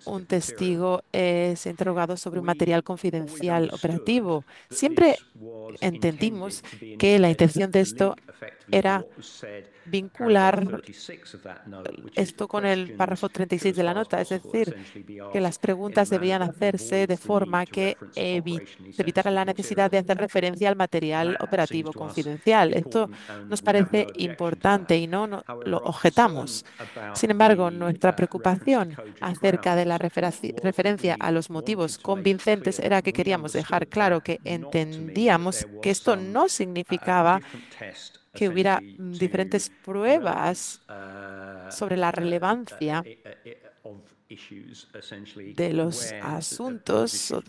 un testigo sea interrogado sobre un material confidencial operativo. Siempre entendimos que la intención de esto era vincular esto con el párrafo 36 de la nota, es decir, que las preguntas deberían hacerse de forma que se evitara la necesidad de hacer referencia al material operativo confidencial. Esto nos parece importante y no lo objetamos. Sin embargo, nuestra preocupación acerca de la referencia a los motivos convincentes era que queríamos dejar claro que entendíamos que esto no significaba que hubiera diferentes pruebas sobre la relevancia de los asuntos, o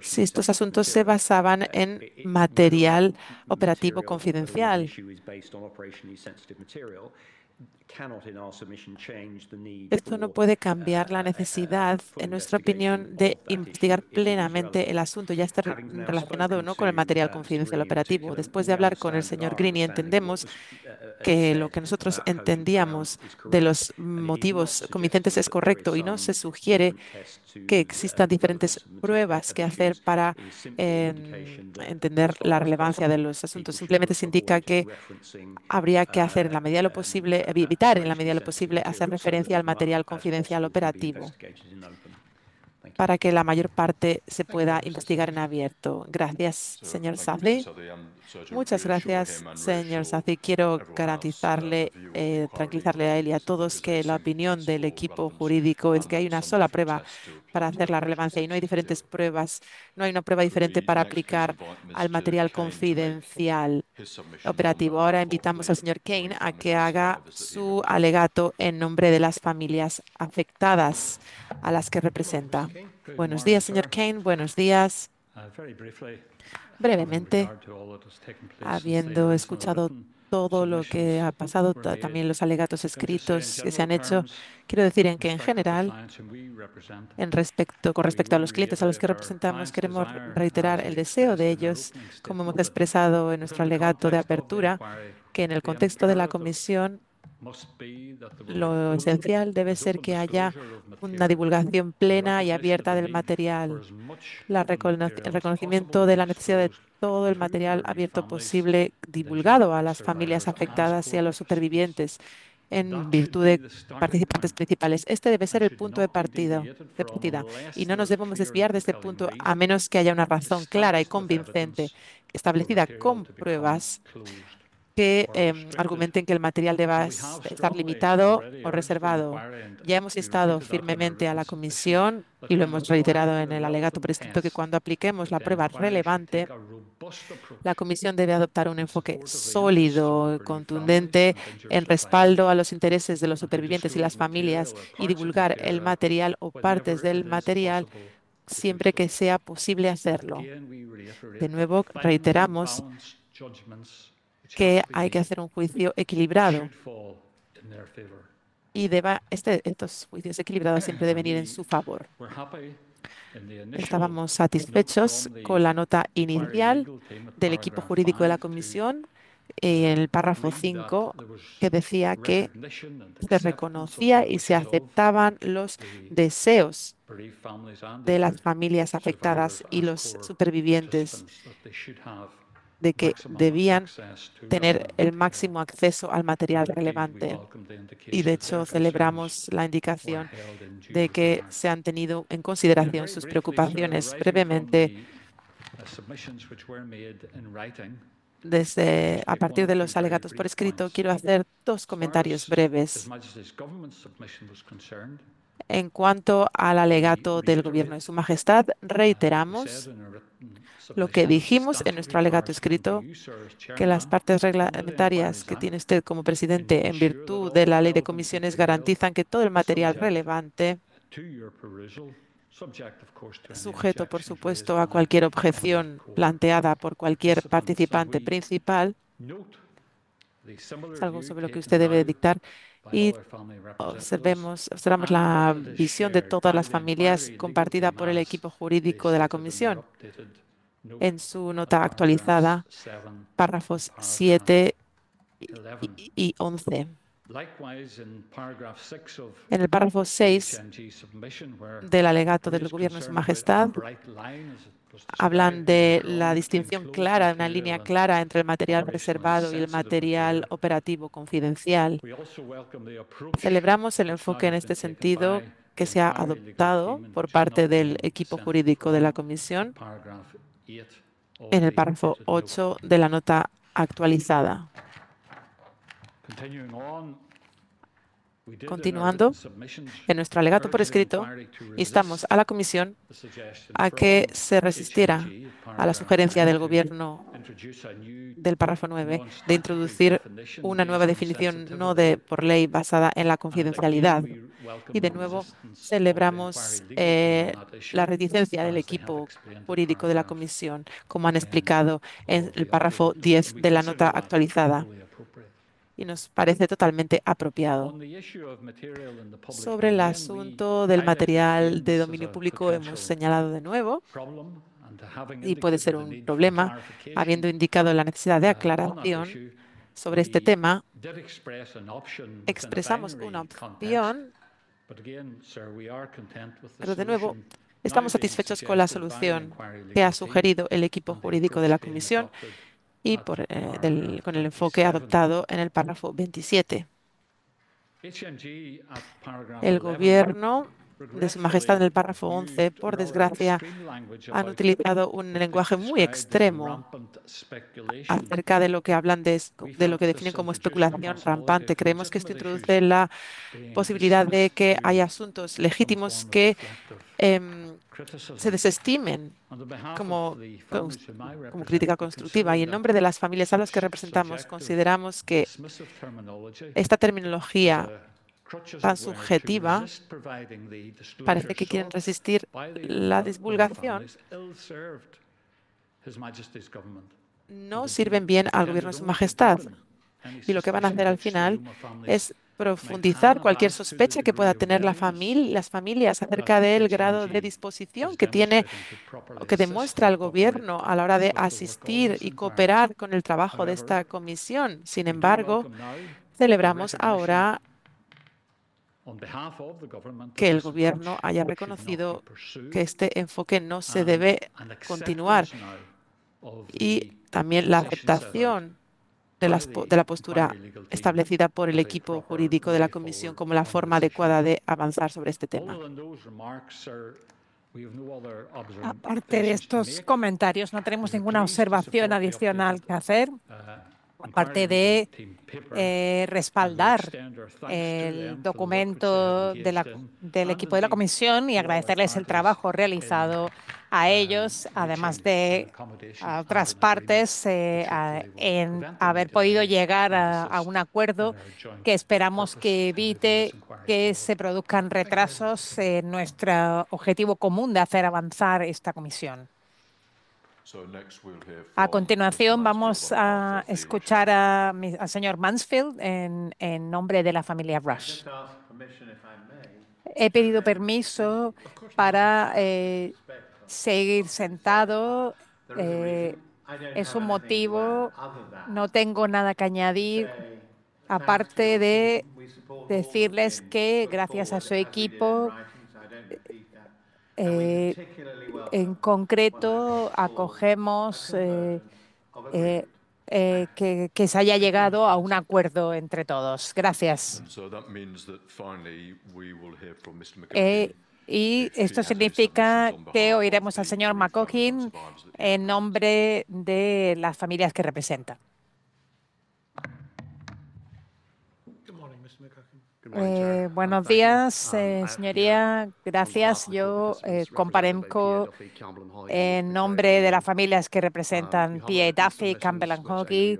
si estos asuntos se basaban en material operativo confidencial. Esto no puede cambiar la necesidad, en nuestra opinión, de investigar plenamente el asunto, ya está relacionado o no con el material confidencial operativo. Después de hablar con el señor Greene, entendemos que lo que nosotros entendíamos de los motivos convincentes es correcto y no se sugiere que existan diferentes pruebas que hacer para entender la relevancia de los asuntos. Simplemente se indica que habría que hacer en la medida de lo posible, evitar en la medida de lo posible hacer referencia al material confidencial operativo para que la mayor parte se pueda investigar en abierto. Gracias, señor Safi. Muchas gracias, señor Safi. Quiero garantizarle, tranquilizarle a él y a todos que la opinión del equipo jurídico es que hay una sola prueba para hacer la relevancia y no hay diferentes pruebas, no hay una prueba diferente para aplicar al material confidencial operativo. Ahora invitamos al señor Kane a que haga su alegato en nombre de las familias afectadas a las que representa. Buenos días, señor Kane. Buenos días. Brevemente, habiendo escuchado todo lo que ha pasado, también los alegatos escritos que se han hecho, quiero decir en que en general, con respecto a los clientes a los que representamos, queremos reiterar el deseo de ellos, como hemos expresado en nuestro alegato de apertura, que en el contexto de la Comisión lo esencial debe ser que haya una divulgación plena y abierta del material, el reconocimiento de la necesidad de todo el material abierto posible divulgado a las familias afectadas y a los supervivientes en virtud de participantes principales. Este debe ser el punto de partida y no nos debemos desviar de este punto a menos que haya una razón clara y convincente establecida con pruebas que argumenten que el material deba estar limitado o reservado. Ya hemos instado firmemente a la Comisión y lo hemos reiterado en el alegato por escrito que cuando apliquemos la prueba relevante, la Comisión debe adoptar un enfoque sólido, contundente, en respaldo a los intereses de los supervivientes y las familias y divulgar el material o partes del material siempre que sea posible hacerlo. De nuevo, reiteramos que hay que hacer un juicio equilibrado y estos juicios equilibrados siempre deben ir en su favor. Estábamos satisfechos con la nota inicial del equipo jurídico de la Comisión en el párrafo 5, que decía que se reconocía y se aceptaban los deseos de las familias afectadas y los supervivientes de que debían tener el máximo acceso al material relevante. Y de hecho celebramos la indicación de que se han tenido en consideración sus preocupaciones. Brevemente, a partir de los alegatos por escrito, quiero hacer dos comentarios breves. En cuanto al alegato del Gobierno de Su Majestad, reiteramos lo que dijimos en nuestro alegato escrito, que las partes reglamentarias que tiene usted como presidente en virtud de la ley de comisiones garantizan que todo el material relevante, sujeto, por supuesto, a cualquier objeción planteada por cualquier participante principal, es algo sobre lo que usted debe dictar, y observamos la visión de todas las familias compartida por el equipo jurídico de la Comisión en su nota actualizada, párrafos 7 y 11. En el párrafo 6 del alegato del Gobierno de Su Majestad, hablan de la distinción clara, una línea clara entre el material reservado y el material operativo confidencial. Celebramos el enfoque en este sentido que se ha adoptado por parte del equipo jurídico de la Comisión en el párrafo 8 de la nota actualizada. Continuando, en nuestro alegato por escrito, instamos a la Comisión a que se resistiera a la sugerencia del Gobierno del párrafo 9 de introducir una nueva definición no de por ley basada en la confidencialidad. Y de nuevo celebramos la reticencia del equipo jurídico de la Comisión, como han explicado en el párrafo 10 de la nota actualizada, y nos parece totalmente apropiado. Sobre el asunto del material de dominio público hemos señalado de nuevo, y puede ser un problema, habiendo indicado la necesidad de aclaración sobre este tema, expresamos una opción, pero de nuevo, estamos satisfechos con la solución que ha sugerido el equipo jurídico de la Comisión y con el enfoque adoptado en el párrafo 27. El Gobierno de Su Majestad en el párrafo 11, por desgracia, han utilizado un lenguaje muy extremo acerca de lo que hablan de lo que definen como especulación rampante. Creemos que esto introduce la posibilidad de que haya asuntos legítimos que se desestimen como, como crítica constructiva. Y en nombre de las familias a las que representamos, consideramos que esta terminología tan subjetiva parece que quieren resistir la divulgación, no sirven bien al Gobierno de Su Majestad. Y lo que van a hacer al final es profundizar cualquier sospecha que pueda tener las familias acerca del grado de disposición que tiene o que demuestra el Gobierno a la hora de asistir y cooperar con el trabajo de esta comisión. Sin embargo, celebramos ahora que el Gobierno haya reconocido que este enfoque no se debe continuar, y también la aceptación de la postura establecida por el equipo jurídico de la Comisión como la forma adecuada de avanzar sobre este tema.
Aparte de estos comentarios, no tenemos ninguna observación adicional que hacer, aparte de respaldar el documento del equipo de la Comisión y agradecerles el trabajo realizado a ellos, además de a otras partes, en haber podido llegar a un acuerdo que esperamos que evite que se produzcan retrasos en nuestro objetivo común de hacer avanzar esta comisión. A continuación, vamos a escuchar al señor Mansfield en nombre de la familia Rush. He pedido permiso para seguir sentado. Es un motivo. No tengo nada que añadir, aparte de decirles que gracias a su equipo, en concreto, acogemos que se haya llegado a un acuerdo entre todos. Gracias. Y esto significa que oiremos al señor McCaughey en nombre de las familias que representa. Buenos días, señoría. Gracias. Yo comparezco en nombre de las familias que representan P.A. Duffy, Campbell and Hoggy.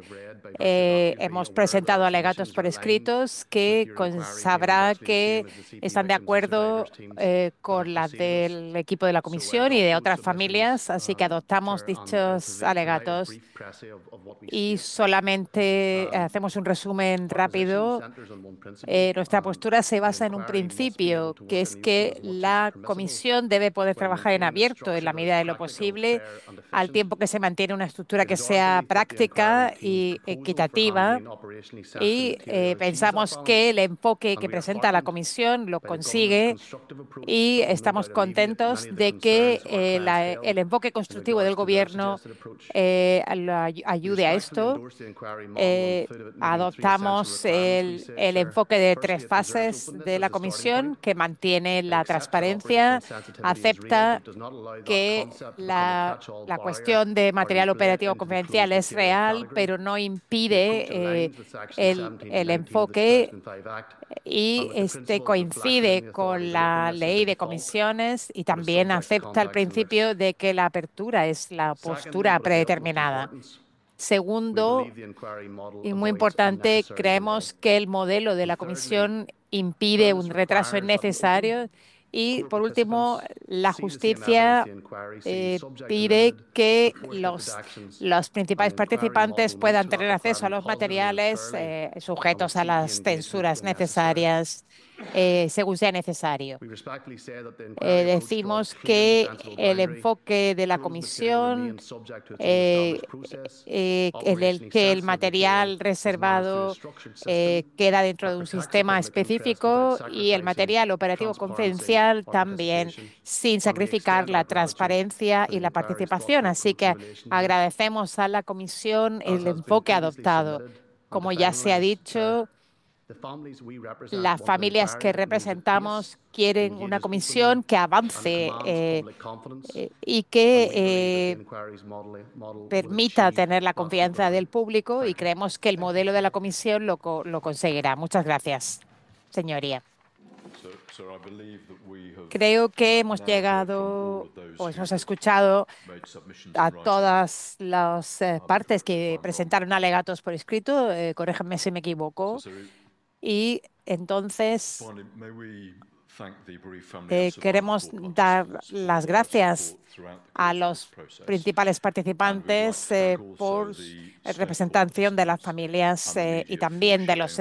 Hemos presentado alegatos por escritos que sabrá que están de acuerdo con las del equipo de la comisión y de otras familias, así que adoptamos dichos alegatos y solamente hacemos un resumen rápido. Nuestra postura se basa en un principio, que es que la comisión debe poder trabajar en abierto en la medida de lo posible, al tiempo que se mantiene una estructura que sea práctica y equitativa. Y pensamos que el enfoque que presenta la comisión lo consigue y estamos contentos de que el enfoque constructivo del gobierno ayude a esto. Adoptamos el enfoque de 3 fases de la comisión que mantiene la transparencia, acepta que la cuestión de material operativo confidencial es real, pero no impide el enfoque y coincide con la ley de comisiones y también acepta el principio de que la apertura es la postura predeterminada. Segundo, y muy importante, creemos que el modelo de la comisión impide un retraso innecesario. Y por último, la justicia pide que los principales participantes puedan tener acceso a los materiales sujetos a las censuras necesarias según sea necesario. Decimos que el enfoque de la comisión en el que el material reservado queda dentro de un sistema específico y el material operativo confidencial también, sin sacrificar la transparencia y la participación. Así que agradecemos a la comisión el enfoque adoptado. Como ya se ha dicho, las familias que representamos quieren una comisión que avance y que permita tener la confianza del público y creemos que el modelo de la comisión lo conseguirá. Muchas gracias, señoría. Creo que hemos llegado, pues hemos escuchado a todas las partes que presentaron alegatos por escrito. Corréjanme si me equivoco. Y entonces queremos dar las gracias a los principales participantes por representación de las familias y también de los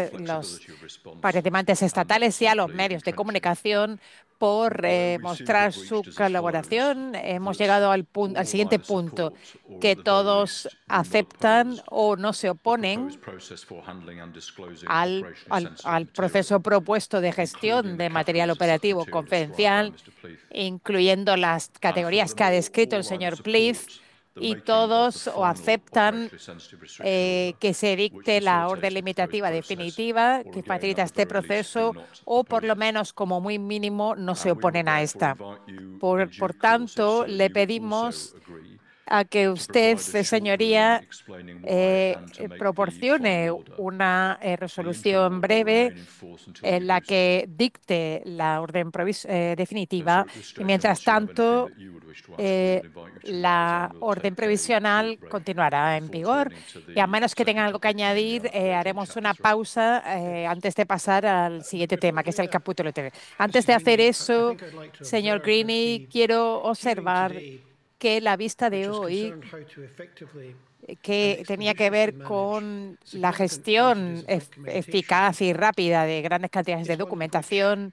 participantes estatales y a los medios de comunicación por mostrar su colaboración. Hemos llegado al siguiente punto, que todos aceptan o no se oponen al proceso propuesto de gestión de material operativo confidencial, incluyendo las categorías que ha descrito el señor Pleath, y todos o aceptan que se dicte la orden limitativa definitiva que facilita este proceso o por lo menos como muy mínimo no se oponen a esta. Por tanto, le pedimos a que usted, señoría, proporcione una resolución breve en la que dicte la orden definitiva y, mientras tanto, la orden provisional continuará en vigor. Y a menos que tenga algo que añadir, haremos una pausa antes de pasar al siguiente tema, que es el capítulo 3. Antes de hacer eso, señor Greene, quiero observar que la vista de hoy, que tenía que ver con la gestión eficaz y rápida de grandes cantidades de documentación,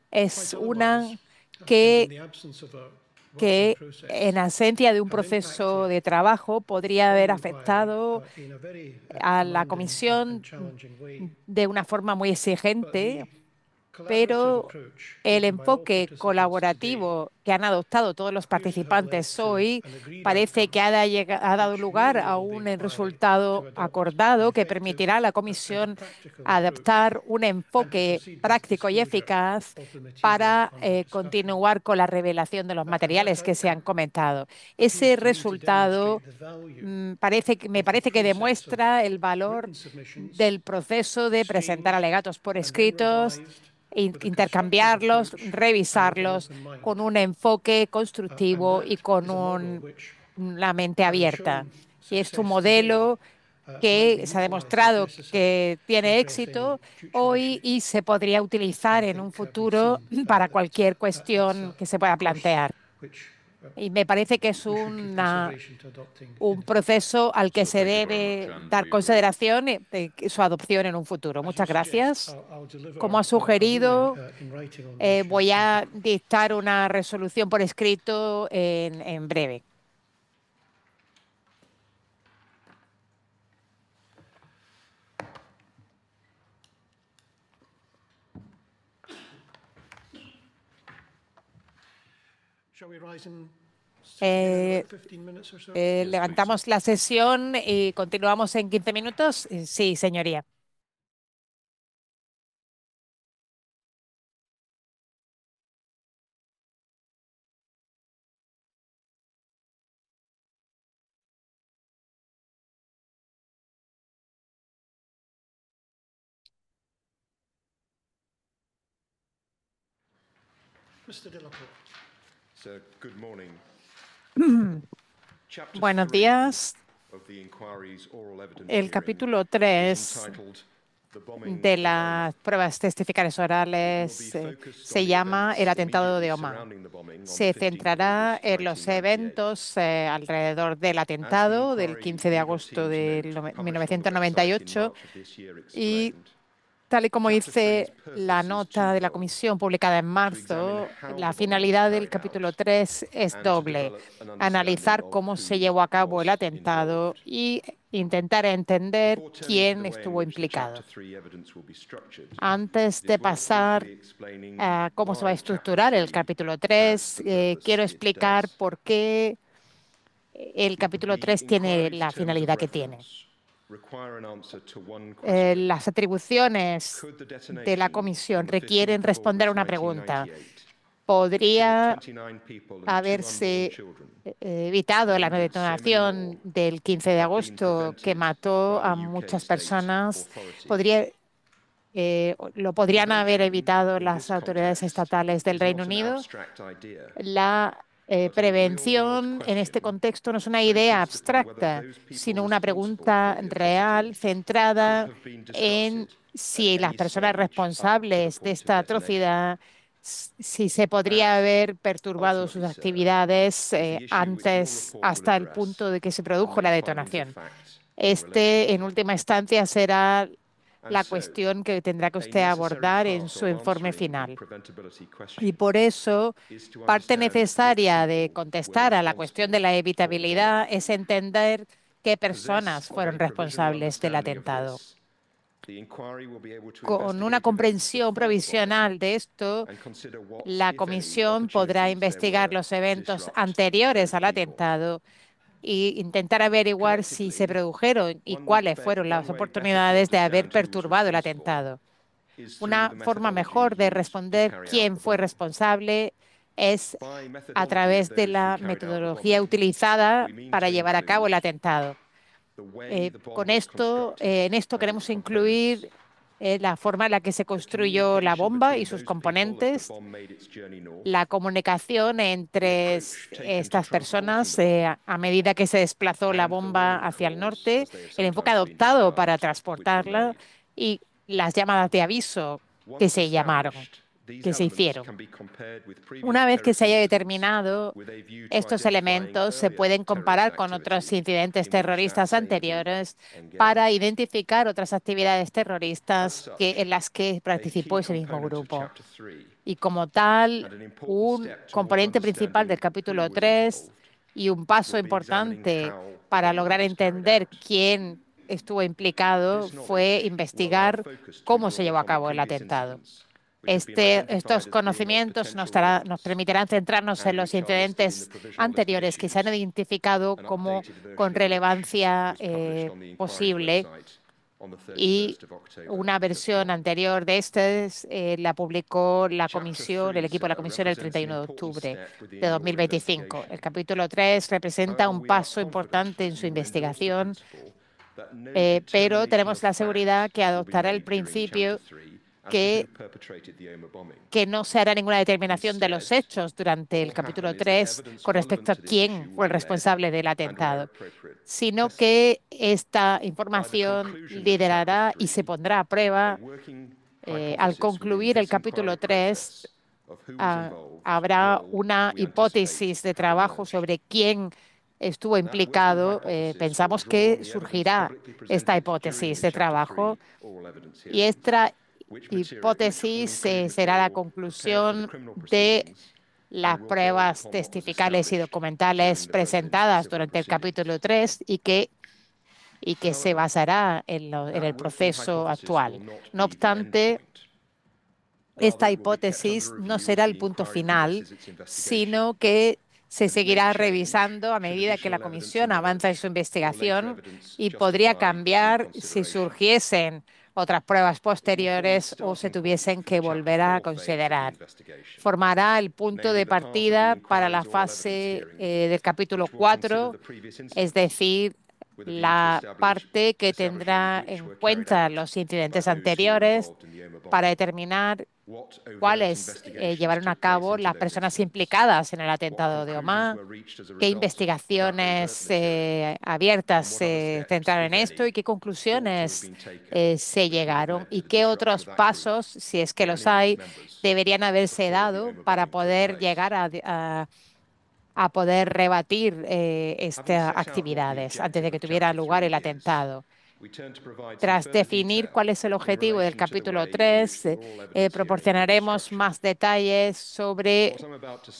es una que en ausencia de un proceso de trabajo podría haber afectado a la comisión de una forma muy exigente, pero el enfoque colaborativo que han adoptado todos los participantes hoy parece que ha dado lugar a un resultado acordado que permitirá a la Comisión adaptar un enfoque práctico y eficaz para continuar con la revelación de los materiales que se han comentado. Ese resultado me parece que demuestra el valor del proceso de presentar alegatos por escritos, intercambiarlos, revisarlos con un enfoque constructivo y con una mente abierta. Y es un modelo que se ha demostrado que tiene éxito hoy y se podría utilizar en un futuro para cualquier cuestión que se pueda plantear. Y me parece que es un proceso al que se debe dar consideración de su adopción en un futuro. Muchas gracias. Como ha sugerido, voy a dictar una resolución por escrito en breve. Eh, Levantamos la sesión y continuamos en 15 minutos. Sí, señoría. Buenos días. El capítulo 3 de las pruebas testificales orales se llama El atentado de Omán. Se centrará en los eventos alrededor del atentado del 15 de agosto de 1998 y tal y como dice la nota de la Comisión publicada en marzo, la finalidad del capítulo 3 es doble: analizar cómo se llevó a cabo el atentado y intentar entender quién estuvo implicado. Antes de pasar a cómo se va a estructurar el capítulo 3, quiero explicar por qué el capítulo 3 tiene la finalidad que tiene. Las atribuciones de la Comisión requieren responder a una pregunta. ¿Podría haberse evitado la detonación del 15 de agosto que mató a muchas personas? ¿Lo podrían haber evitado las autoridades estatales del Reino Unido? La prevención en este contexto no es una idea abstracta, sino una pregunta real centrada en si las personas responsables de esta atrocidad, si se podría haber perturbado sus actividades antes, hasta el punto de que se produjo la detonación. En última instancia, será la cuestión que tendrá que usted abordar en su informe final. Y por eso, parte necesaria de contestar a la cuestión de la evitabilidad es entender qué personas fueron responsables del atentado. Con una comprensión provisional de esto, la Comisión podrá investigar los eventos anteriores al atentado e intentar averiguar si se produjeron y cuáles fueron las oportunidades de haber perturbado el atentado. Una forma mejor de responder quién fue responsable es a través de la metodología utilizada para llevar a cabo el atentado. En esto queremos incluir la forma en la que se construyó la bomba y sus componentes, la comunicación entre estas personas a medida que se desplazó la bomba hacia el norte, el enfoque adoptado para transportarla y las llamadas de aviso que se hicieron. Una vez que se haya determinado estos elementos, se pueden comparar con otros incidentes terroristas anteriores para identificar otras actividades terroristas en las que participó ese mismo grupo. Y como tal, un componente principal del capítulo 3 y un paso importante para lograr entender quién estuvo implicado fue investigar cómo se llevó a cabo el atentado. Estos conocimientos nos permitirán centrarnos en los incidentes anteriores que se han identificado como con relevancia posible, y una versión anterior de la publicó la comisión, el equipo de la comisión, el 31 de octubre de 2025. El capítulo 3 representa un paso importante en su investigación, pero tenemos la seguridad que adoptará el principio que, que no se hará ninguna determinación de los hechos durante el capítulo 3 con respecto a quién fue el responsable del atentado, sino que esta información liderará y se pondrá a prueba al concluir el capítulo 3. Habrá una hipótesis de trabajo sobre quién estuvo implicado. Pensamos que surgirá esta hipótesis de trabajo, y esta hipótesis será la conclusión de las pruebas testificales y documentales presentadas durante el capítulo 3 y que se basará en el proceso actual. No obstante, esta hipótesis no será el punto final, sino que se seguirá revisando a medida que la comisión avanza en su investigación, y podría cambiar si surgiesen otras pruebas posteriores o se tuviesen que volver a considerar. Formará el punto de partida para la fase del capítulo 4, es decir, la parte que tendrá en cuenta los incidentes anteriores para determinar cuáles llevaron a cabo las personas implicadas en el atentado de Omagh, qué investigaciones abiertas se centraron en esto y qué conclusiones se llegaron, y qué otros pasos, si es que los hay, deberían haberse dado para poder llegar a poder rebatir estas actividades antes de que tuviera lugar el atentado. Tras definir cuál es el objetivo del capítulo 3, proporcionaremos más detalles sobre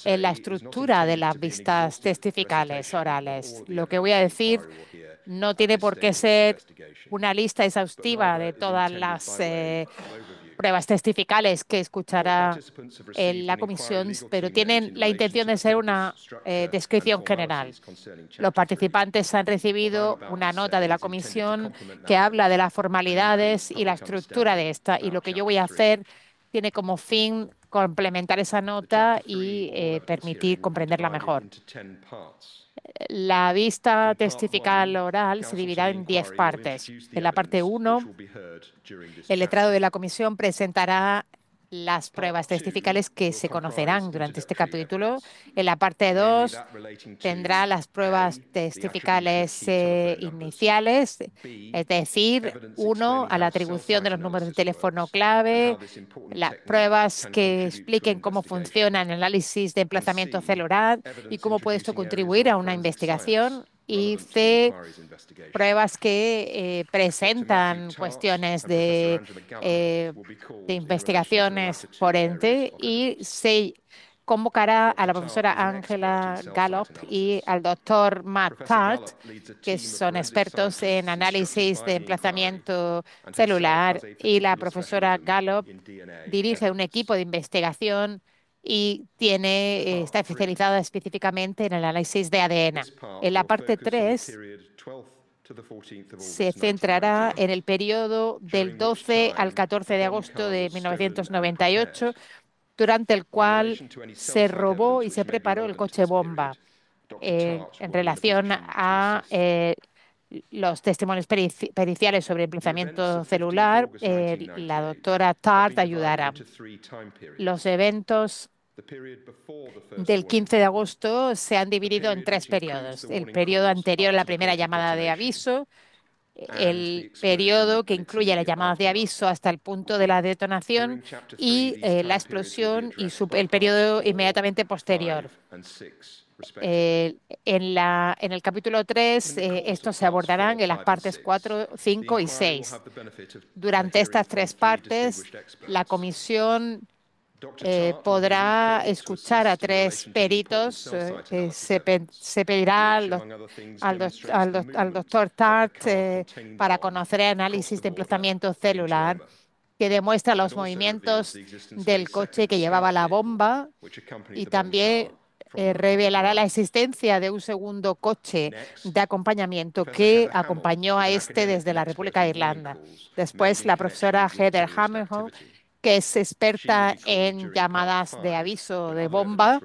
la estructura de las vistas testificales orales. Lo que voy a decir no tiene por qué ser una lista exhaustiva de todas las pruebas testificales que escuchará la comisión, pero tienen la intención de ser una descripción general. Los participantes han recibido una nota de la comisión que habla de las formalidades y la estructura de esta, y lo que yo voy a hacer tiene como fin complementar esa nota y permitir comprenderla mejor. La vista testifical oral se dividirá en 10 partes. En la parte 1, el letrado de la comisión presentará las pruebas testificales que se conocerán durante este capítulo. En la parte 2 tendrá las pruebas testificales iniciales, es decir, 1, a la atribución de los números de teléfono clave, las pruebas que expliquen cómo funciona el análisis de emplazamiento celular y cómo puede esto contribuir a una investigación. Y C, pruebas que presentan cuestiones de investigaciones forense, y se convocará a la profesora Angela Gallop y al doctor Matt Tart, que son expertos en análisis de emplazamiento celular, y la profesora Gallop dirige un equipo de investigación y está especializada específicamente en el análisis de ADN. En la parte 3 se centrará en el periodo del 12 al 14 de agosto de 1998, durante el cual se robó y se preparó el coche bomba. En relación a los testimonios periciales sobre emplazamiento celular, la doctora Tart ayudará. Los eventos del 15 de agosto se han dividido en 3 periodos. El periodo anterior a la primera llamada de aviso, el periodo que incluye las llamadas de aviso hasta el punto de la detonación y la explosión, y el periodo inmediatamente posterior. En el capítulo 3, estos se abordarán en las partes 4, 5 y 6. Durante estas 3 partes, la comisión podrá escuchar a 3 peritos. Se pedirá al doctor Tart para conocer el análisis de emplazamiento celular, que demuestra los movimientos del coche que llevaba la bomba y también revelará la existencia de un segundo coche de acompañamiento que acompañó a este desde la República de Irlanda. Después, la profesora Heather Hammerhall, que es experta en llamadas de aviso de bomba,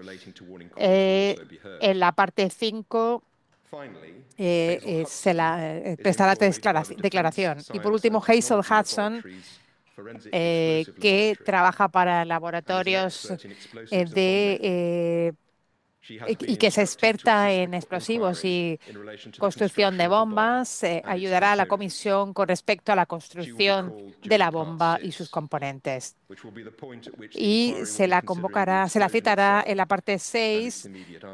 en la parte 5 se la prestará declaración. Y por último, Hazel Hudson, que trabaja para laboratorios y que es experta en explosivos y construcción de bombas, ayudará a la comisión con respecto a la construcción de la bomba y sus componentes. Y se la citará en la parte 6,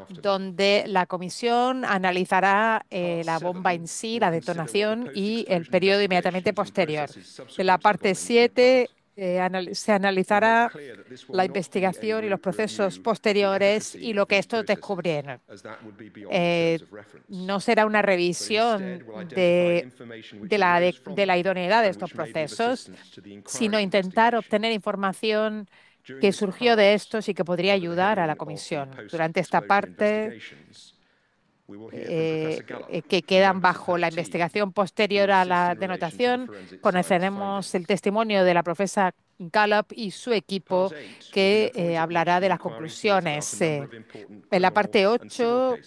donde la comisión analizará la bomba en sí, la detonación y el periodo inmediatamente posterior. En la parte 7 se analizará la investigación y los procesos posteriores y lo que estos descubrieron. No será una revisión de la idoneidad de estos procesos, sino intentar obtener información que surgió de estos y que podría ayudar a la comisión. Durante esta parte, que quedan bajo la investigación posterior a la denotación, conoceremos el testimonio de la profesora Gallup y su equipo, que hablará de las conclusiones. En la parte 8,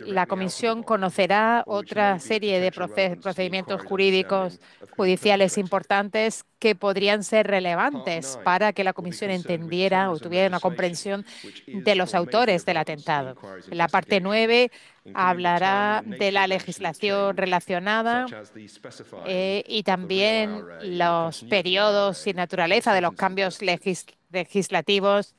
la comisión conocerá otra serie de procedimientos jurídicos judiciales importantes que podrían ser relevantes para que la comisión entendiera o tuviera una comprensión de los autores del atentado. En la parte 9 hablará de la legislación relacionada y también los periodos y naturaleza de los cambios legislativos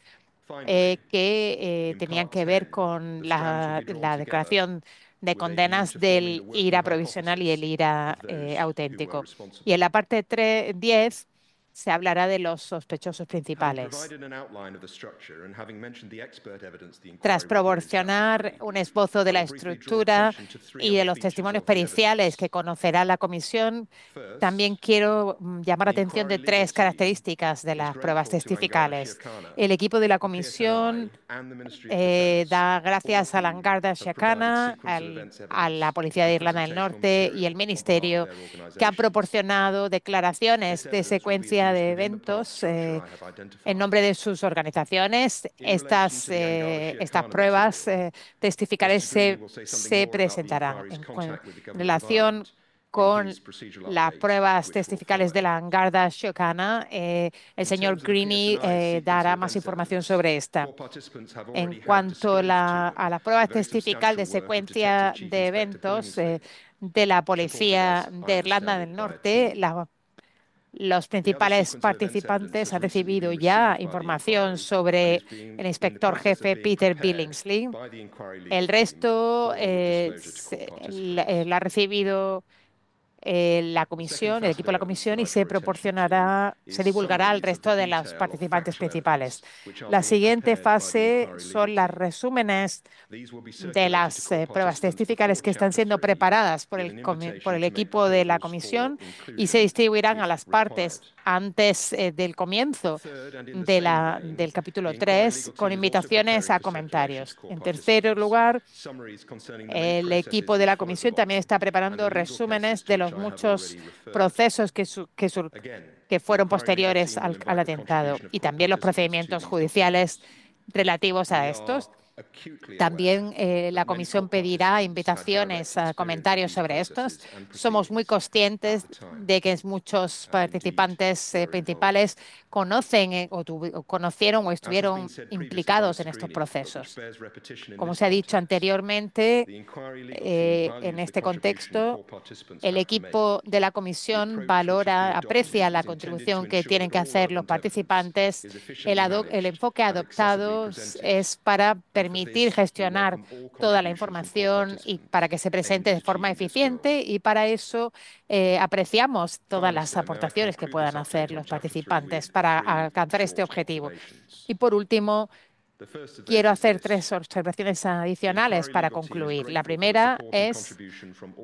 que tenían que ver con la declaración de condenas del IRA provisional y el IRA auténtico. Y en la parte 10 se hablará de los sospechosos principales. Tras proporcionar un esbozo de la estructura y de los testimonios periciales que conocerá la comisión, también quiero llamar la atención de tres características de las pruebas testificales. El equipo de la comisión da gracias a la Garda Síochána, a la Policía de Irlanda del Norte y el Ministerio, que han proporcionado declaraciones de secuencia de eventos en nombre de sus organizaciones. Estas pruebas testificales se presentarán en relación con las pruebas testificales de la Garda Síochána. El señor Greene dará más información sobre esta. En cuanto a la prueba testifical de secuencia de eventos de la Policía de Irlanda del Norte, los principales participantes han recibido ya información sobre el inspector jefe Peter Billingsley. El resto la ha recibido la comisión, el equipo de la comisión, y se divulgará al resto de los participantes principales. La siguiente fase son los resúmenes de las pruebas testificales que están siendo preparadas por el equipo de la comisión y se distribuirán a las partes antes del comienzo del capítulo 3, con invitaciones a comentarios. En tercer lugar, el equipo de la comisión también está preparando resúmenes de los muchos procesos que fueron posteriores al atentado y también los procedimientos judiciales relativos a estos. También la comisión pedirá invitaciones a comentarios sobre estos. Somos muy conscientes de que muchos participantes principales conocen o conocieron o estuvieron implicados en estos procesos. Como se ha dicho anteriormente, en este contexto, el equipo de la comisión aprecia la contribución que tienen que hacer los participantes. El enfoque adoptado es para permitir gestionar toda la información y para que se presente de forma eficiente, y para eso apreciamos todas las aportaciones que puedan hacer los participantes para alcanzar este objetivo. Y por último, Quiero hacer tres observaciones adicionales para concluir. La primera es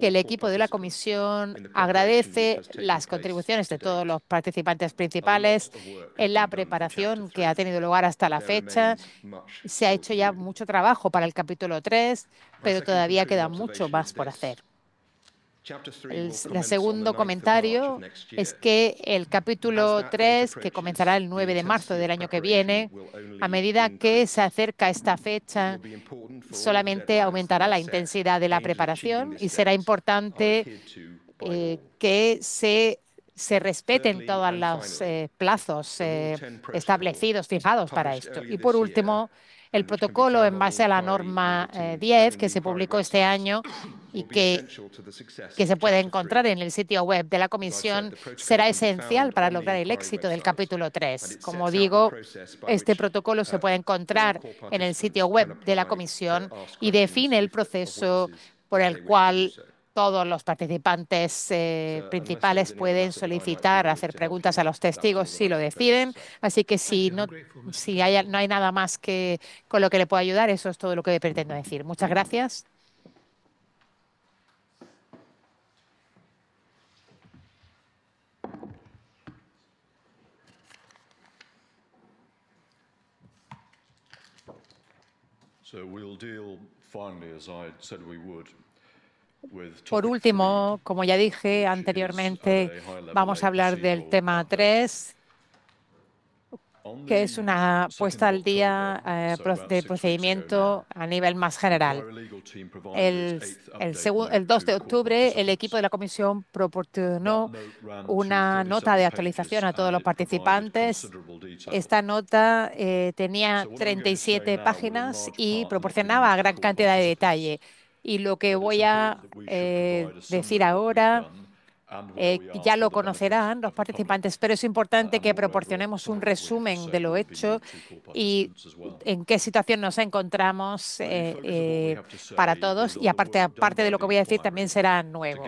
que el equipo de la Comisión agradece las contribuciones de todos los participantes principales en la preparación que ha tenido lugar hasta la fecha. Se ha hecho ya mucho trabajo para el capítulo 3, pero todavía queda mucho más por hacer. El segundo comentario es que el capítulo 3, que comenzará el 9 de marzo del año que viene, a medida que se acerca esta fecha, solamente aumentará la intensidad de la preparación y será importante que se respeten todos los plazos establecidos, fijados para esto. Y por último, el protocolo en base a la norma 10 que se publicó este año y que se puede encontrar en el sitio web de la Comisión será esencial para lograr el éxito del capítulo 3. Como digo, este protocolo se puede encontrar en el sitio web de la Comisión y define el proceso por el cual todos los participantes principales pueden solicitar, hacer preguntas a los testigos si lo deciden. Así que no hay nada más con lo que le pueda ayudar, eso es todo lo que pretendo decir. Muchas gracias. Por último, como ya dije anteriormente, vamos a hablar del tema 3, que es una puesta al día de procedimiento a nivel más general. El 2 de octubre, el equipo de la Comisión proporcionó una nota de actualización a todos los participantes. Esta nota tenía 37 páginas y proporcionaba gran cantidad de detalle. Y lo que voy a decir ahora ya lo conocerán los participantes, pero es importante que proporcionemos un resumen de lo hecho y en qué situación nos encontramos para todos. Y aparte de lo que voy a decir, también será nuevo.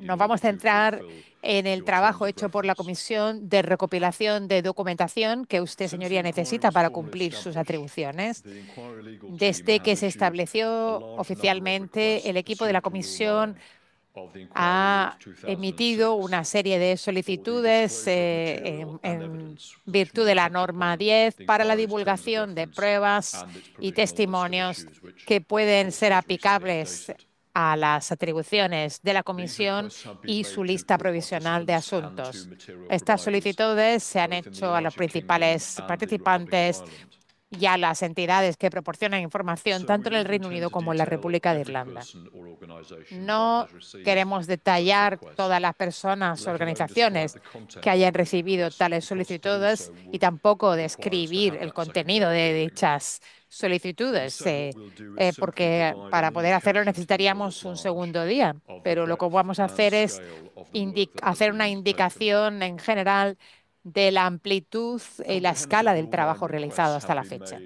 Nos vamos a centrar en el trabajo hecho por la Comisión de recopilación de documentación que usted, señoría, necesita para cumplir sus atribuciones. Desde que se estableció oficialmente, el equipo de la Comisión ha emitido una serie de solicitudes en virtud de la norma 10 para la divulgación de pruebas y testimonios que pueden ser aplicables a las atribuciones de la Comisión y su lista provisional de asuntos. Estas solicitudes se han hecho a los principales participantes y a las entidades que proporcionan información tanto en el Reino Unido como en la República de Irlanda. No queremos detallar todas las personas o organizaciones que hayan recibido tales solicitudes y tampoco describir el contenido de dichas solicitudes, porque para poder hacerlo necesitaríamos un segundo día. Pero lo que vamos a hacer es hacer una indicación en general de la amplitud y la escala del trabajo realizado hasta la fecha.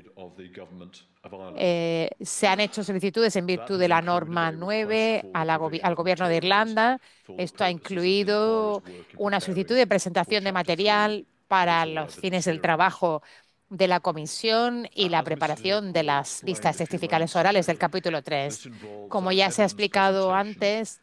Se han hecho solicitudes en virtud de la norma 9 al Gobierno de Irlanda. Esto ha incluido una solicitud de presentación de material para los fines del trabajo de la Comisión y la preparación de las vistas testificales orales del capítulo 3. Como ya se ha explicado antes,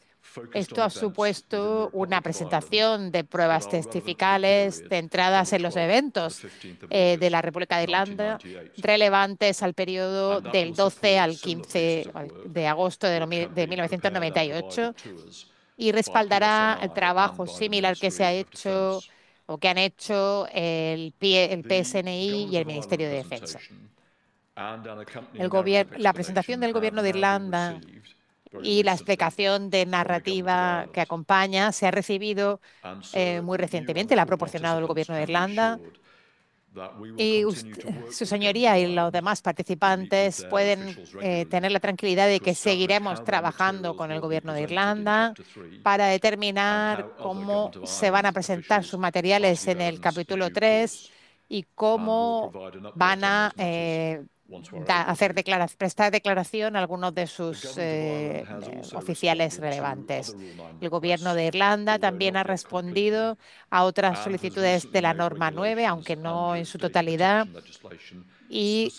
esto ha supuesto una presentación de pruebas testificales centradas en los eventos de la República de Irlanda relevantes al periodo del 12 al 15 de agosto de 1998 y respaldará el trabajo similar que se ha hecho o que han hecho el PSNI y el Ministerio de Defensa. La presentación del Gobierno de Irlanda y la explicación de narrativa que acompaña se ha recibido muy recientemente, la ha proporcionado el Gobierno de Irlanda. Y su señoría y los demás participantes pueden tener la tranquilidad de que seguiremos trabajando con el Gobierno de Irlanda para determinar cómo se van a presentar sus materiales en el capítulo 3 y cómo van a prestar declaración a algunos de sus oficiales relevantes. El Gobierno de Irlanda también ha respondido a otras solicitudes de la norma 9, aunque no en su totalidad, y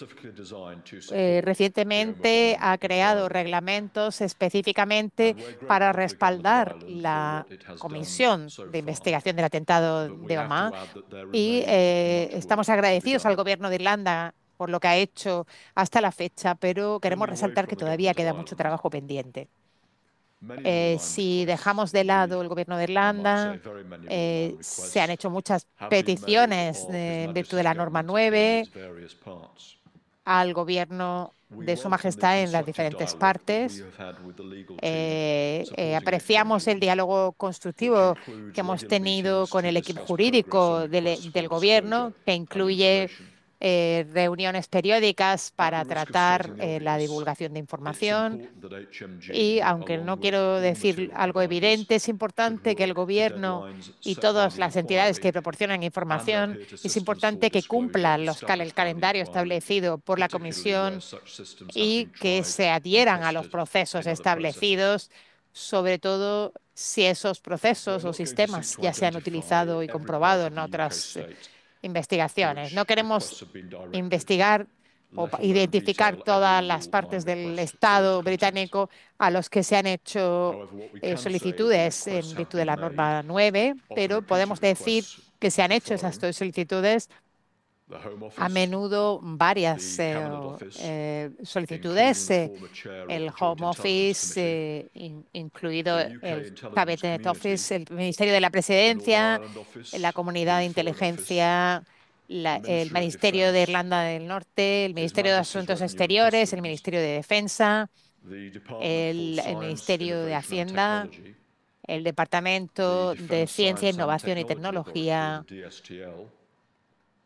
recientemente ha creado reglamentos específicamente para respaldar la Comisión de Investigación del Atentado de Omagh y estamos agradecidos al Gobierno de Irlanda por lo que ha hecho hasta la fecha, pero queremos resaltar que todavía queda mucho trabajo pendiente. Si dejamos de lado el Gobierno de Irlanda, se han hecho muchas peticiones en virtud de la norma 9 al Gobierno de Su Majestad en las diferentes partes. Apreciamos el diálogo constructivo que hemos tenido con el equipo jurídico del Gobierno, que incluye reuniones periódicas para tratar la divulgación de información. Y aunque no quiero decir algo evidente, es importante que el Gobierno y todas las entidades que proporcionan información, es importante que cumplan el calendario establecido por la Comisión y que se adhieran a los procesos establecidos, sobre todo si esos procesos o sistemas ya se han utilizado y comprobado en otras investigaciones. No queremos investigar o identificar todas las partes del Estado británico a los que se han hecho solicitudes en virtud de la norma 9, pero podemos decir que se han hecho esas solicitudes a menudo varias solicitudes, el Home Office, incluido el Cabinet Office, el Ministerio de la Presidencia, la Comunidad de Inteligencia, el Ministerio de Irlanda del Norte, el Ministerio de Asuntos Exteriores, el Ministerio de Defensa, el Ministerio de Hacienda, el Departamento de Ciencia, Innovación y Tecnología,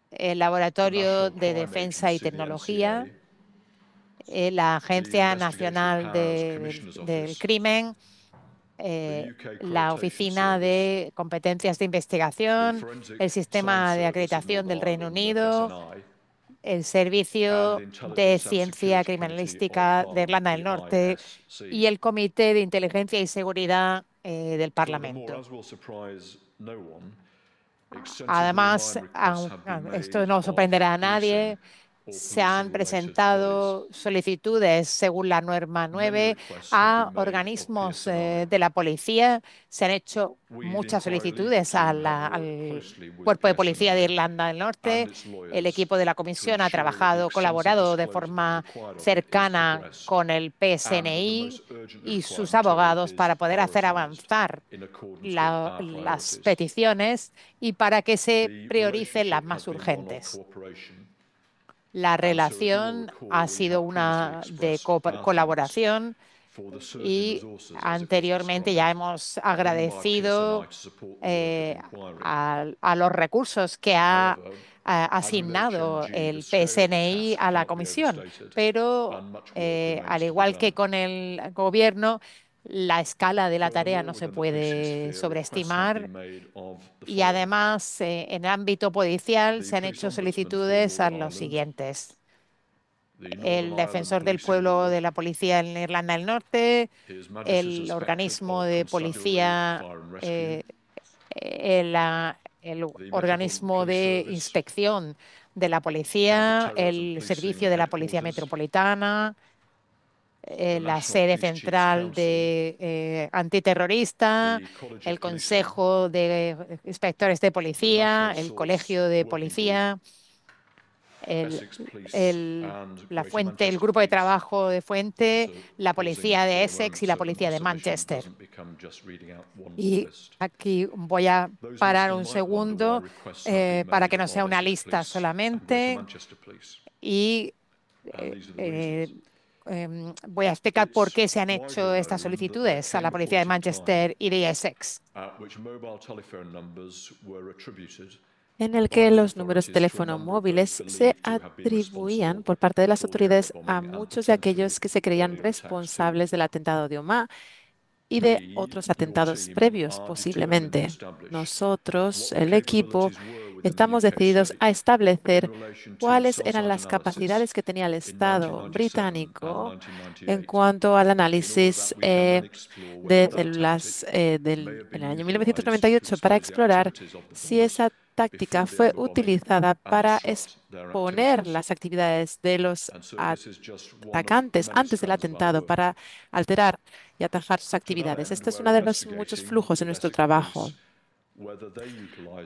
el Laboratorio de Defensa y Tecnología, la Agencia Nacional del Crimen, la Oficina de Competencias de Investigación, el Sistema de Acreditación del Reino Unido, el Servicio de Ciencia Criminalística de Irlanda del Norte y el Comité de Inteligencia y Seguridad del Parlamento. Además, esto no sorprenderá a nadie, se han presentado solicitudes según la norma 9 a organismos de la policía. Se han hecho muchas solicitudes al Cuerpo de Policía de Irlanda del Norte. El equipo de la Comisión ha colaborado de forma cercana con el PSNI y sus abogados para poder hacer avanzar las peticiones y para que se prioricen las más urgentes. La relación ha sido una de colaboración y anteriormente ya hemos agradecido a los recursos que ha asignado el PSNI a la Comisión, pero al igual que con el Gobierno, la escala de la tarea no se puede sobreestimar y además en el ámbito policial se han hecho solicitudes a los siguientes: el defensor del pueblo de la policía en Irlanda del Norte, el organismo de policía, el organismo de inspección de la policía, el servicio de la policía metropolitana, la sede central de antiterrorista, el Consejo de Inspectores de Policía, el Colegio de Policía, el grupo de trabajo de fuente, la policía de Essex y la policía de Manchester. Y aquí voy a parar un segundo para que no sea una lista solamente y voy a explicar por qué se han hecho estas solicitudes a la policía de Manchester y de Essex,
en el que los números de teléfono móviles se atribuían por parte de las autoridades a muchos de aquellos que se creían responsables del atentado de Omagh y de otros atentados previos, posiblemente. Nosotros, el equipo, Estamos decididos a establecer cuáles eran las capacidades que tenía el Estado británico en cuanto al análisis de células en el año 1998 para explorar si esa táctica fue utilizada para exponer las actividades de los atacantes antes del atentado, para alterar y atajar sus actividades. Este es uno de los muchos flujos de nuestro trabajo.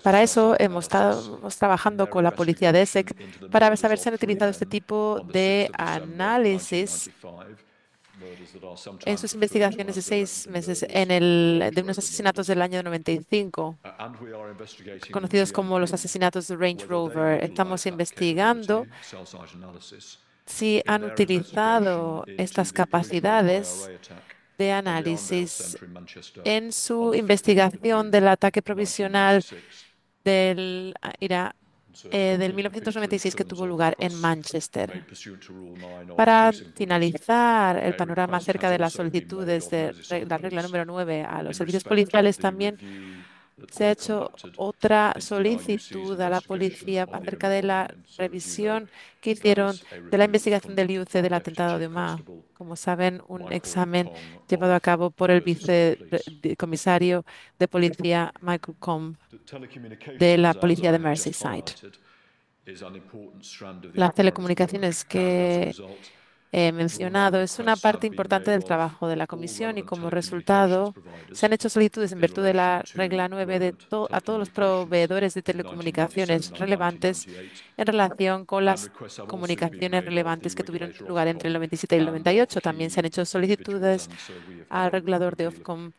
Para eso estamos trabajando con la policía de Essex para saber si han utilizado este tipo de análisis en sus investigaciones de 6 meses de unos asesinatos del año 95, conocidos como los asesinatos de Range Rover. Estamos investigando si han utilizado estas capacidades de análisis en su investigación del ataque provisional del del 1996 que tuvo lugar en Manchester. Para finalizar el panorama acerca de las solicitudes de la regla número 9 a los servicios policiales, también se ha hecho otra solicitud a la policía acerca de la revisión que hicieron de la investigación del IUC del atentado de Omagh. Como saben, un examen llevado a cabo por el vicecomisario de policía Michael Combe de la policía de Merseyside. Las telecomunicaciones que he mencionado es una parte importante del trabajo de la Comisión y como resultado se han hecho solicitudes en virtud de la regla 9 a todos los proveedores de telecomunicaciones relevantes en relación con las comunicaciones relevantes que tuvieron lugar entre el 97 y el 98. También se han hecho solicitudes al regulador de Ofcom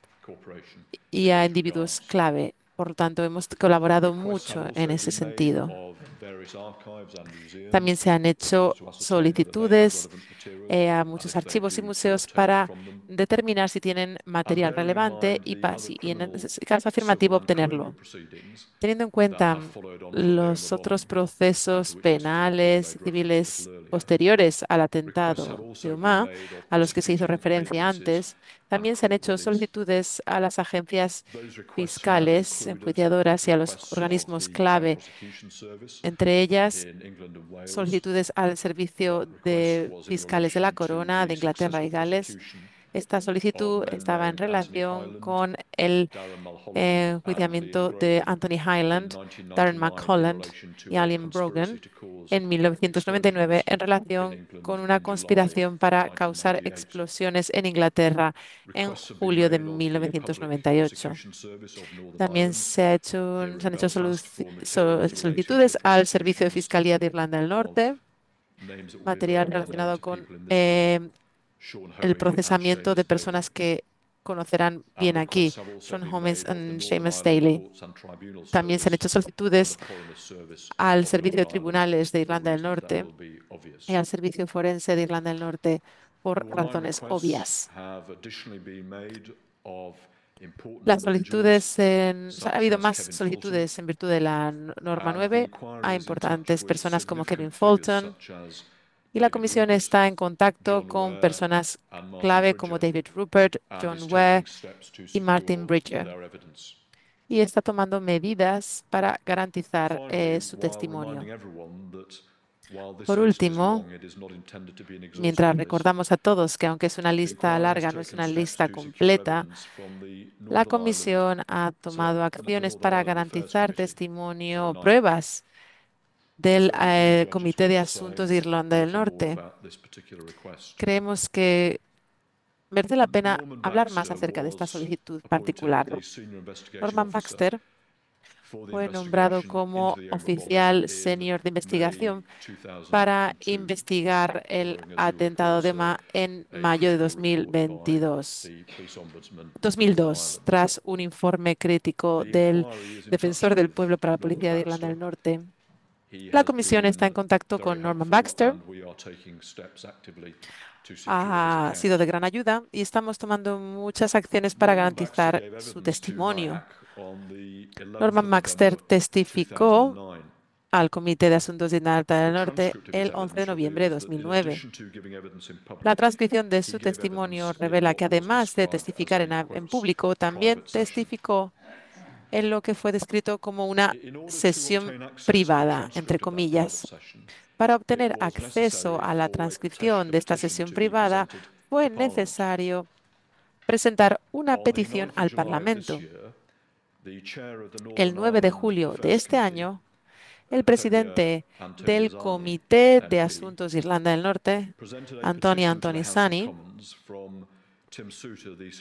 y a individuos clave. Por lo tanto, hemos colaborado mucho en ese sentido. También se han hecho solicitudes a muchos archivos y museos para determinar si tienen material relevante y en ese caso afirmativo obtenerlo. Teniendo en cuenta los otros procesos penales y civiles posteriores al atentado de Omagh, a los que se hizo referencia antes, también se han hecho solicitudes a las agencias fiscales, enjuiciadoras y a los organismos clave, entre ellas solicitudes al Servicio de Fiscales de la Corona de Inglaterra y Gales. Esta solicitud estaba en relación con el enjuiciamiento de Anthony Hyland, Darren McHolland y Alan Brogan en 1999 en relación con una conspiración para causar explosiones en Inglaterra en julio de 1998. También se han hecho solicitudes al Servicio de Fiscalía de Irlanda del Norte, material relacionado con el procesamiento de personas que conocerán bien aquí, Sean Holmes y Seamus Daly. También se han hecho solicitudes al Servicio de Tribunales de Irlanda del Norte y al Servicio Forense de Irlanda del Norte por razones obvias. Las solicitudes, ha habido más solicitudes en virtud de la norma 9 a importantes personas como Kevin Fulton, y la Comisión está en contacto con personas clave como David Rupert, John Ware y Martin Bridger, y está tomando medidas para garantizar su testimonio. Por último, mientras recordamos a todos que aunque es una lista larga, no es una lista completa, la Comisión ha tomado acciones para garantizar testimonio o pruebas del Comité de Asuntos de Irlanda del Norte. Creemos que merece la pena hablar más acerca de esta solicitud particular. Norman Baxter fue nombrado como oficial senior de investigación para investigar el atentado de Omagh en mayo de 2002, tras un informe crítico del defensor del pueblo para la Policía de Irlanda del Norte. La Comisión está en contacto con Norman Baxter. Ha sido de gran ayuda y estamos tomando muchas acciones para garantizar su testimonio. Norman Baxter testificó al Comité de Asuntos de Irlanda del Norte el 11 de noviembre de 2009. La transcripción de su testimonio revela que además de testificar en público, también testificó en lo que fue descrito como una sesión privada, entre comillas. Para obtener acceso a la transcripción de esta sesión privada, fue necesario presentar una petición al Parlamento. El 9 de julio de este año, el presidente del Comité de Asuntos de Irlanda del Norte, Anthony Antonisani,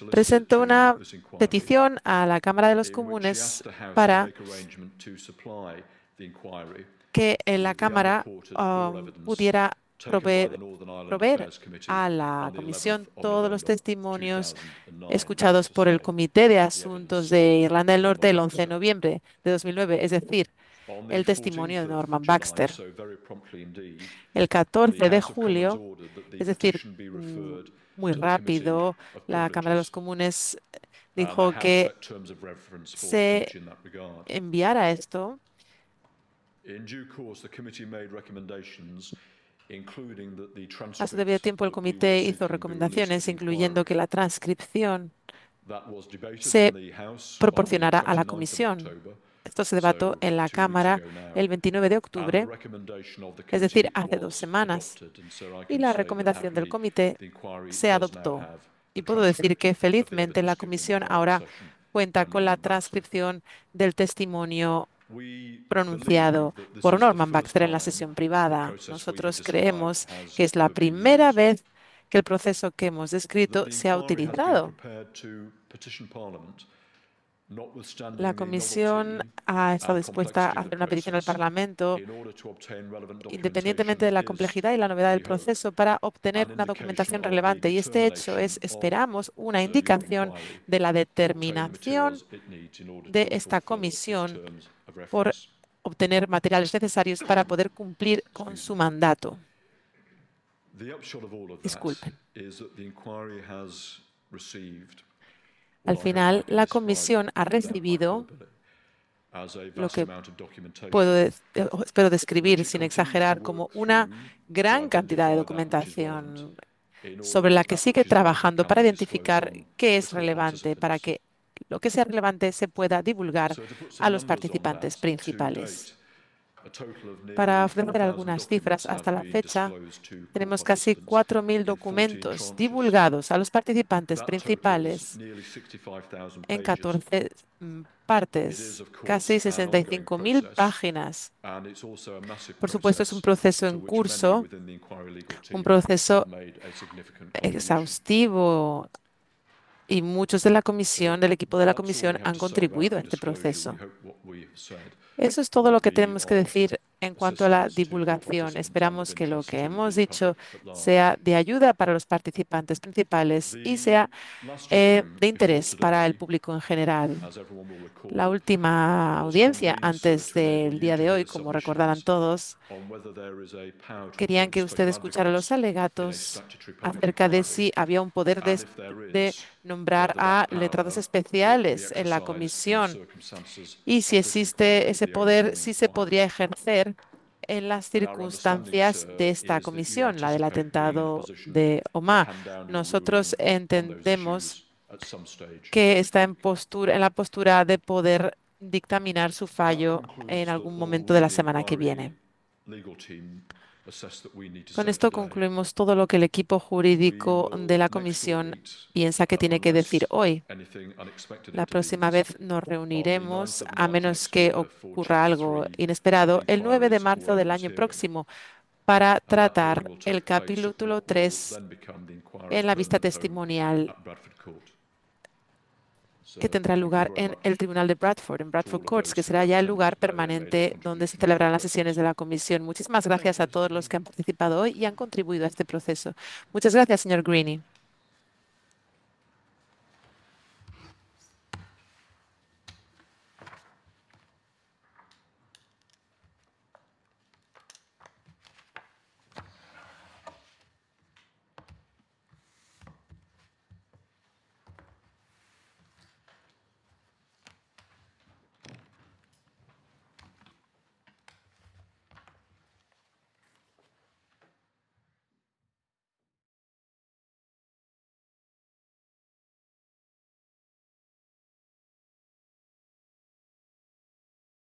presentó una petición a la Cámara de los Comunes para que la Cámara pudiera proveer a la Comisión todos los testimonios escuchados por el Comité de Asuntos de Irlanda del Norte el 11 de noviembre de 2009, es decir, el testimonio de Norman Baxter. El 14 de julio, es decir, muy rápido, la Cámara de los Comunes dijo que se enviara esto. A su debido tiempo, el comité hizo recomendaciones, incluyendo que la transcripción se proporcionara a la comisión. Esto se debatió en la Cámara el 29 de octubre, es decir, hace 2 semanas, y la recomendación del comité se adoptó. Y puedo decir que felizmente la comisión ahora cuenta con la transcripción del testimonio pronunciado por Norman Baxter en la sesión privada. Nosotros creemos que es la primera vez que el proceso que hemos descrito se ha utilizado. La comisión ha estado dispuesta a hacer una petición al Parlamento, independientemente de la complejidad y la novedad del proceso, para obtener una documentación relevante. Y este hecho es, esperamos, una indicación de la determinación de esta comisión por obtener materiales necesarios para poder cumplir con su mandato. Disculpen. Al final, la comisión ha recibido lo que espero describir sin exagerar como una gran cantidad de documentación sobre la que sigue trabajando para identificar qué es relevante, para que lo que sea relevante se pueda divulgar a los participantes principales. Para ofrecer algunas cifras, hasta la fecha tenemos casi 4.000 documentos divulgados a los participantes principales en 14 partes, casi 65.000 páginas. Por supuesto, es un proceso en curso, un proceso exhaustivo, y muchos de la comisión, del equipo de la comisión, han contribuido a este proceso. Eso es todo lo que tenemos que decir en cuanto a la divulgación. Esperamos que lo que hemos dicho sea de ayuda para los participantes principales y sea de interés para el público en general. La última audiencia antes del día de hoy, como recordarán todos, querían que usted escuchara los alegatos acerca de si había un poder de nombrar a letrados especiales en la comisión y si existe ese poder, si se podría ejercer en las circunstancias de esta comisión, la del atentado de Omagh. Nosotros entendemos que está en la postura de poder dictaminar su fallo en algún momento de la semana que viene. Con esto concluimos todo lo que el equipo jurídico de la comisión piensa que tiene que decir hoy. La próxima vez nos reuniremos, a menos que ocurra algo inesperado, el 9 de marzo del año próximo para tratar el capítulo 3 en la vista testimonial que tendrá lugar en el Tribunal de Bradford, en Bradford Courts, que será ya el lugar permanente donde se celebrarán las sesiones de la comisión. Muchísimas gracias a todos los que han participado hoy y han contribuido a este proceso. Muchas gracias, señor Greene.